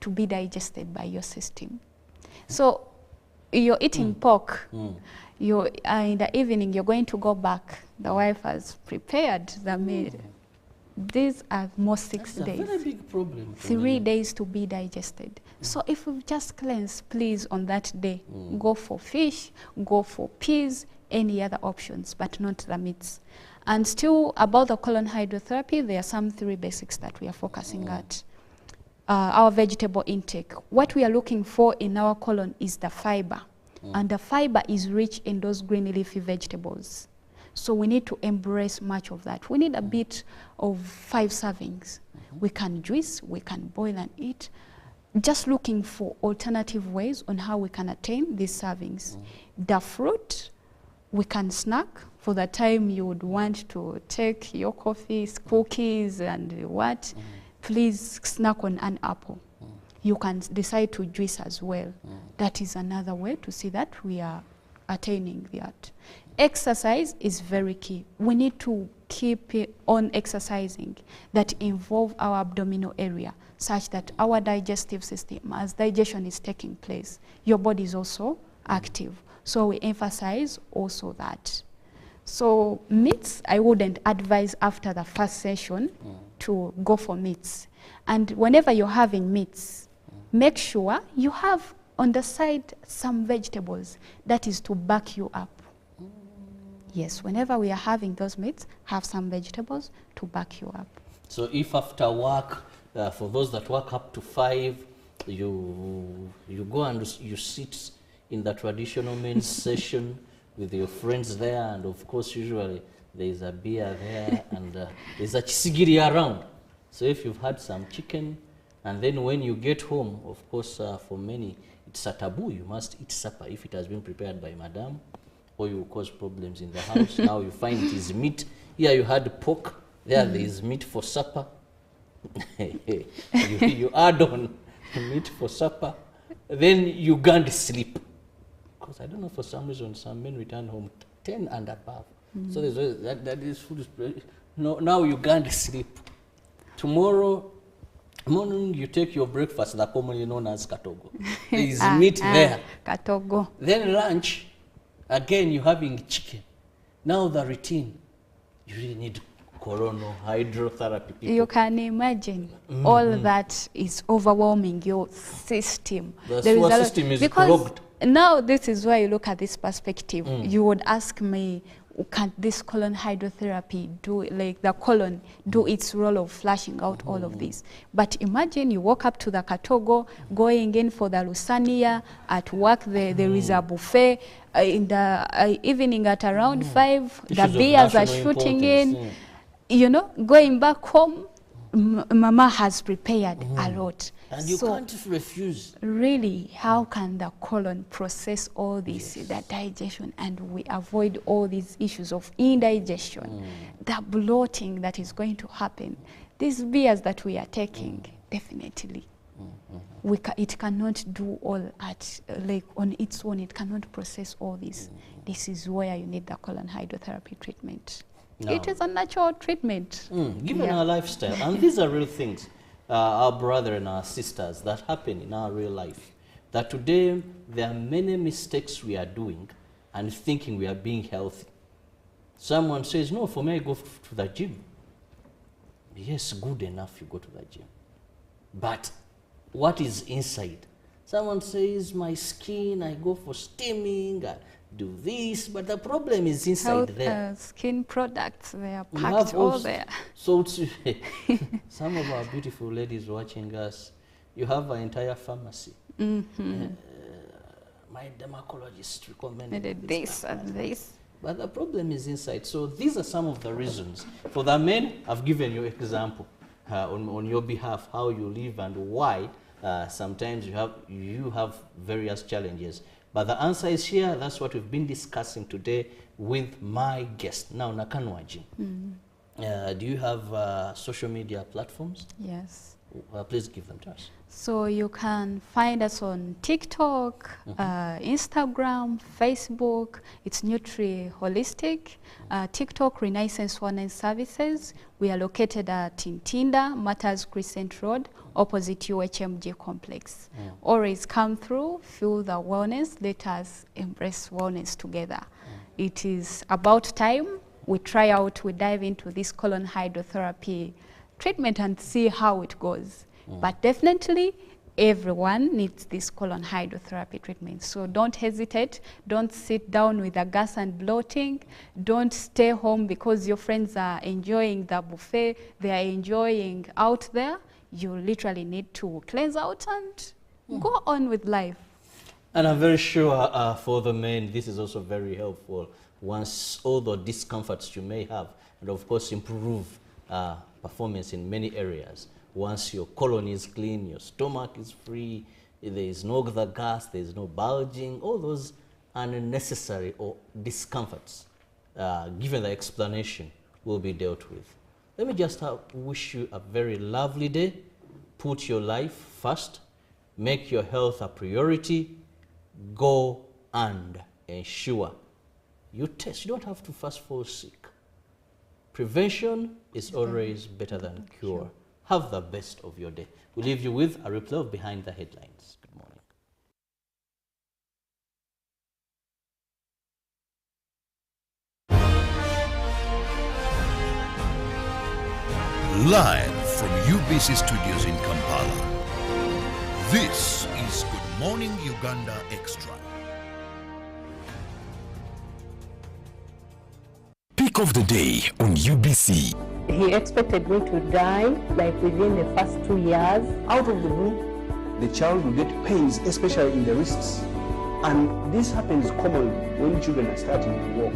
Speaker 11: to be digested by your system. So you're eating pork, you're, in the evening you're going to go back. The wife has prepared the meal. These are most 6 days.
Speaker 10: That's a very big problem.
Speaker 11: 3 days to be digested. So if we've just cleansed, please, on that day, go for fish, go for peas, any other options, but not the meats. And still, about the colon hydrotherapy, there are some 3 basics that we are focusing at. Our vegetable intake. What we are looking for in our colon is the fiber. And the fiber is rich in those green leafy vegetables. So we need to embrace much of that. We need a bit of 5 servings. We can juice, we can boil and eat. Just looking for alternative ways on how we can attain these servings. The fruit, we can snack for the time you would want to take your coffees, cookies and what. Please snack on an apple. You can decide to juice as well. That is another way to see that we are attaining that. Exercise is very key. We need to keep on exercising that involve our abdominal area, such that our digestive system, as digestion is taking place, your body is also active. So we emphasize also that. So meats, I wouldn't advise after the first session to go for meats. And whenever you're having meats, make sure you have on the side some vegetables, that is to back you up. Yes, whenever we are having those meats, have some vegetables to back you up.
Speaker 10: So if after work, for those that work up to 5, you go and you sit in the traditional men's session with your friends there, and of course usually there is a beer there and there's a chisigiri around. So if you've had some chicken, and then when you get home, of course for many it's a taboo, you must eat supper if it has been prepared by madam, or you will cause problems in the house. Now you find it is meat. Here you had pork, there is meat for supper. you add on meat for supper, then you can't sleep. Because I don't know, for some reason, some men return home 10 and above. So there's that is food. No, now you can't sleep. Tomorrow morning you take your breakfast, the commonly known as katogo. There is meat there.
Speaker 11: Katogo.
Speaker 10: Then lunch, again you're having chicken. Now the routine, you really need coronal hydrotherapy. People.
Speaker 11: You can imagine all that is overwhelming your system.
Speaker 10: The sewer system is clogged.
Speaker 11: Now this is why you look at this perspective. You would ask me, can this colon hydrotherapy do, like the colon, do its role of flushing out all of this? But imagine you walk up to the Katogo, going in for the Lusania, at work there is a buffet, in the evening at around 5, the beers are shooting in. You know, going back home, Mama has prepared a lot.
Speaker 10: And you can't refuse.
Speaker 11: Really, how can the colon process all this, the digestion, and we avoid all these issues of indigestion, the bloating that is going to happen? These beers that we are taking, definitely, it cannot do all at, like on its own, it cannot process all this. This is where you need the colon hydrotherapy treatment. No. It is a natural treatment.
Speaker 10: Given our lifestyle, and these are real things, our brother and our sisters, that happen in our real life. That today, there are many mistakes we are doing and thinking we are being healthy. Someone says, no, for me, I go to the gym. Yes, good enough, you go to the gym. But what is inside? Someone says, my skin, I go for steaming, do this, but the problem is inside there.
Speaker 11: Skin products, they are packed all there.
Speaker 10: So some of our beautiful ladies watching us, you have an entire pharmacy. My dermatologist recommended this and this. But the problem is inside. So these are some of the reasons. For the men, I've given you an example on your behalf, how you live and why sometimes you have various challenges. But the answer is here. That's what we've been discussing today with my guest. Now, Nakanwaji, do you have social media platforms?
Speaker 11: Yes.
Speaker 10: Please give them to us.
Speaker 11: So you can find us on TikTok, Instagram, Facebook. It's Nutri Holistic. TikTok, Renaissance Wellness Services. We are located at Tintinda, Matters Crescent Road, opposite UHMG complex. Always come through, feel the wellness. Let us embrace wellness together. It is about time we dive into this colon hydrotherapy treatment and see how it goes. But definitely, everyone needs this colon hydrotherapy treatment. So don't hesitate. Don't sit down with the gas and bloating. Don't stay home because your friends are enjoying the buffet. They are enjoying out there. You literally need to cleanse out and go on with life.
Speaker 10: And I'm very sure for the men, this is also very helpful once all the discomforts you may have, and of course improve performance in many areas. Once your colon is clean, your stomach is free, there is no the gas, there is no bulging, all those unnecessary or discomforts, given the explanation, will be dealt with. Let me just wish you a very lovely day. Put your life first. Make your health a priority. Go and ensure you test. You don't have to first fall sick. Prevention is always better than cure. Have the best of your day. We leave you with a replay of Behind the Headlines. Good morning.
Speaker 9: Live from UBC Studios in Kampala, this is Good Morning Uganda Extra.
Speaker 4: Pick of the day on UBC.
Speaker 12: He expected me to die like within the first 2 years.
Speaker 13: Out of the blue, the child will get pains, especially in the wrists. And this happens commonly when children are starting to walk.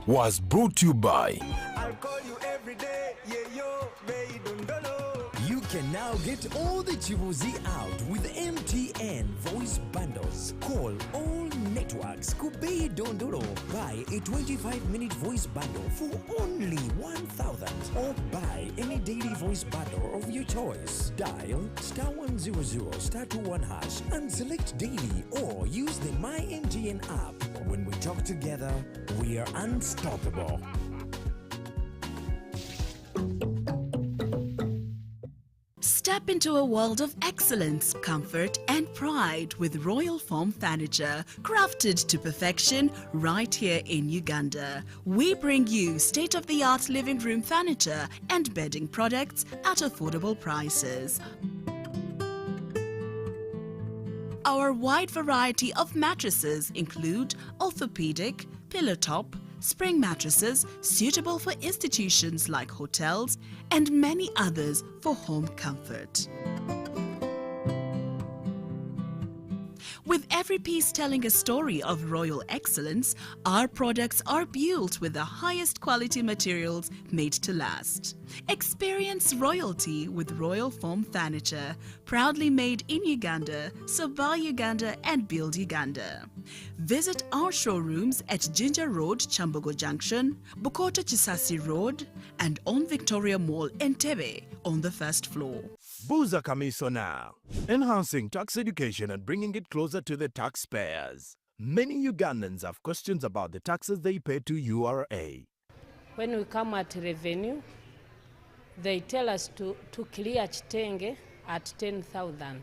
Speaker 4: Was brought to you by
Speaker 14: I'll call you every day, yeah, yo, baby, don't know.
Speaker 15: You can now get all the Chibuzi out with MTN voice bundles. Call all networks. Kubei Dondoro. Buy a 25-minute voice bundle for only 1,000 or buy any daily voice bundle of your choice. Dial *100 *21 hash and select daily or use the My MTN app. When we talk together, we are unstoppable.
Speaker 1: Step into a world of excellence, comfort and pride with Royal Foam Furniture, crafted to perfection right here in Uganda. We bring you state-of-the-art living room furniture and bedding products at affordable prices. Our wide variety of mattresses include orthopedic, pillow top, spring mattresses suitable for institutions like hotels, and many others for home comfort. With every piece telling a story of royal excellence, our products are built with the highest quality materials made to last. Experience royalty with Royal Foam Furniture, proudly made in Uganda, so buy Uganda and build Uganda. Visit our showrooms at Ginger Road, Chambogo Junction, Bukota Chisasi Road, and on Victoria Mall, Entebbe, on the first floor.
Speaker 16: Buza Commissioner, enhancing tax education and bringing it closer to the taxpayers. Many Ugandans have questions about the taxes they pay to URA.
Speaker 8: When we come at revenue, they tell us to clear Chitenge at 10,000.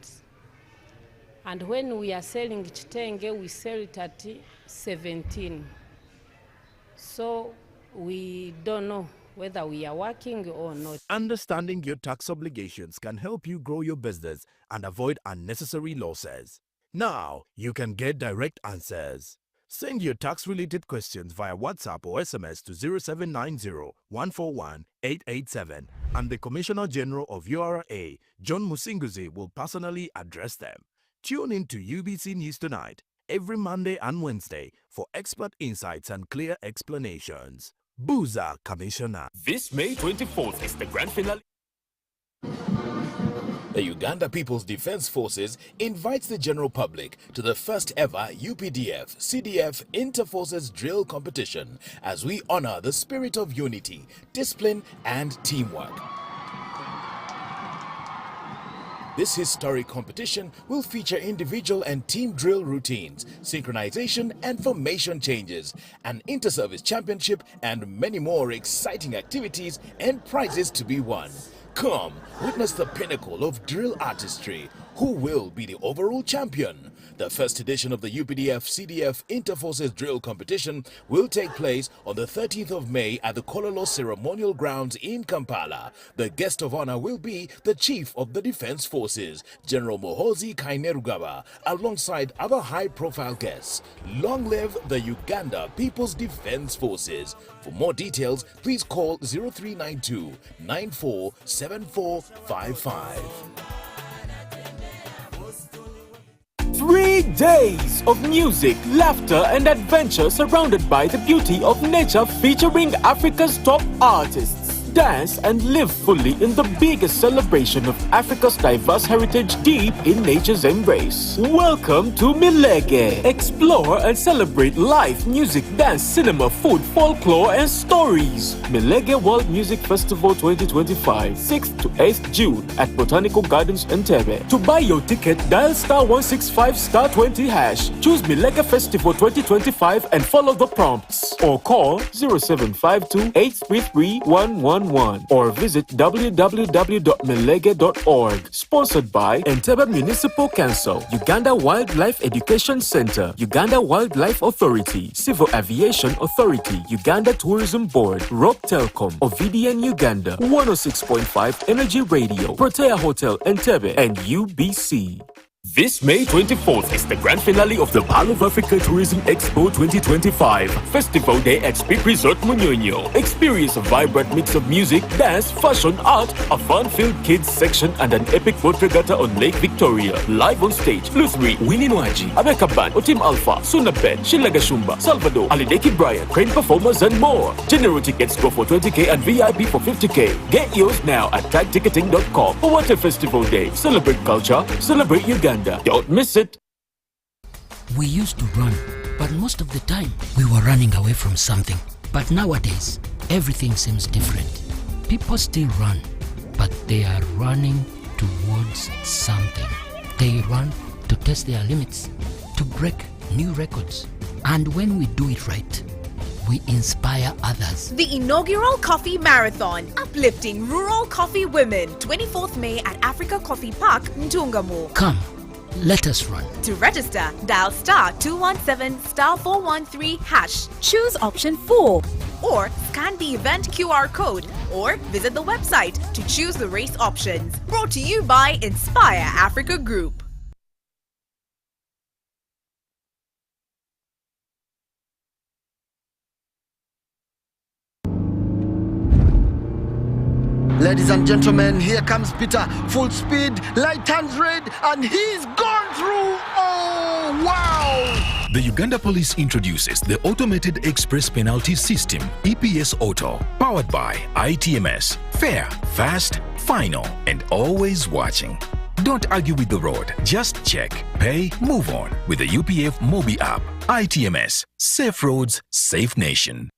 Speaker 8: And when we are selling Chitenge, we sell it at 17. So we don't know whether we are working or not.
Speaker 16: Understanding your tax obligations can help you grow your business and avoid unnecessary losses. Now, you can get direct answers. Send your tax-related questions via WhatsApp or SMS to 0790-141-887, and the Commissioner General of URA, John Musinguzi, will personally address them. Tune in to UBC News Tonight every Monday and Wednesday for expert insights and clear explanations. Buza Commissioner.
Speaker 7: This May 24th is the grand finale.
Speaker 2: The Uganda People's Defense Forces invites the general public to the first ever UPDF CDF Inter-Forces Drill Competition as we honor the spirit of unity, discipline and teamwork. This historic competition will feature individual and team drill routines, synchronization and formation changes, an inter-service championship and many more exciting activities and prizes to be won. Come, witness the pinnacle of drill artistry. Who will be the overall champion? The first edition of the UPDF CDF Inter-Forces Drill Competition will take place on the 13th of May at the Kololo Ceremonial Grounds in Kampala. The guest of honor will be the Chief of the Defense Forces, General Muhoozi Kainerugaba, alongside other high-profile guests. Long live the Uganda People's Defense Forces. For more details, please call 0392 947455.
Speaker 7: 3 days of music, laughter and adventure surrounded by the beauty of nature, featuring Africa's top artists. Dance and live fully in the biggest celebration of Africa's diverse heritage, deep in nature's embrace. Welcome to Milege. Explore and celebrate life, music, dance, cinema, food, folklore and stories. Milege World Music Festival 2025, 6th to 8th June at Botanical Gardens, Entebbe. To buy your ticket, dial *165*20#. Choose Milege Festival 2025 and follow the prompts. Or call 0752-833-111 or visit www.milege.org. Sponsored by Entebbe Municipal Council, Uganda Wildlife Education Center, Uganda Wildlife Authority, Civil Aviation Authority, Uganda Tourism Board, Rock Telecom, Ovidian Uganda, 106.5 Energy Radio, Protea Hotel Entebbe, and UBC. This May 24th is the grand finale of the Pearl of Africa Tourism Expo 2025. Festival Day at Speak Resort Munyonyo. Experience a vibrant mix of music, dance, fashion, art, a fun-filled kids section and an epic boat regatta on Lake Victoria. Live on stage, Luthri, Winnie Nwaji, Abeka Band, Otim Alpha, Suna Ben, Shilaga Shumba, Salvador, Alideki Brian, Crane Performers and more. General tickets go for 20k and VIP for 50k. Get yours now at tagticketing.com. What a festival day. Celebrate culture, celebrate Uganda. Don't miss it.
Speaker 17: We used to run, but most of the time we were running away from something. But nowadays, everything seems different. People still run, but they are running towards something. They run to test their limits, to break new records. And when we do it right, we inspire others.
Speaker 18: The inaugural Coffee Marathon, uplifting rural coffee women, 24th May at Africa Coffee Park, Ntungamo.
Speaker 17: Come, let us run.
Speaker 18: To register, dial *217*413#. Choose option 4. Or scan the event QR code or visit the website to choose the race options. Brought to you by Inspire Africa Group.
Speaker 19: Ladies and gentlemen, here comes Peter, full speed, light hands red, and he's gone through. Oh, wow!
Speaker 20: The Uganda Police introduces the Automated Express Penalty System, EPS Auto, powered by ITMS. Fair, fast, final, and always watching. Don't argue with the road. Just check, pay, move on with the UPF Mobi app. ITMS. Safe roads, safe nation.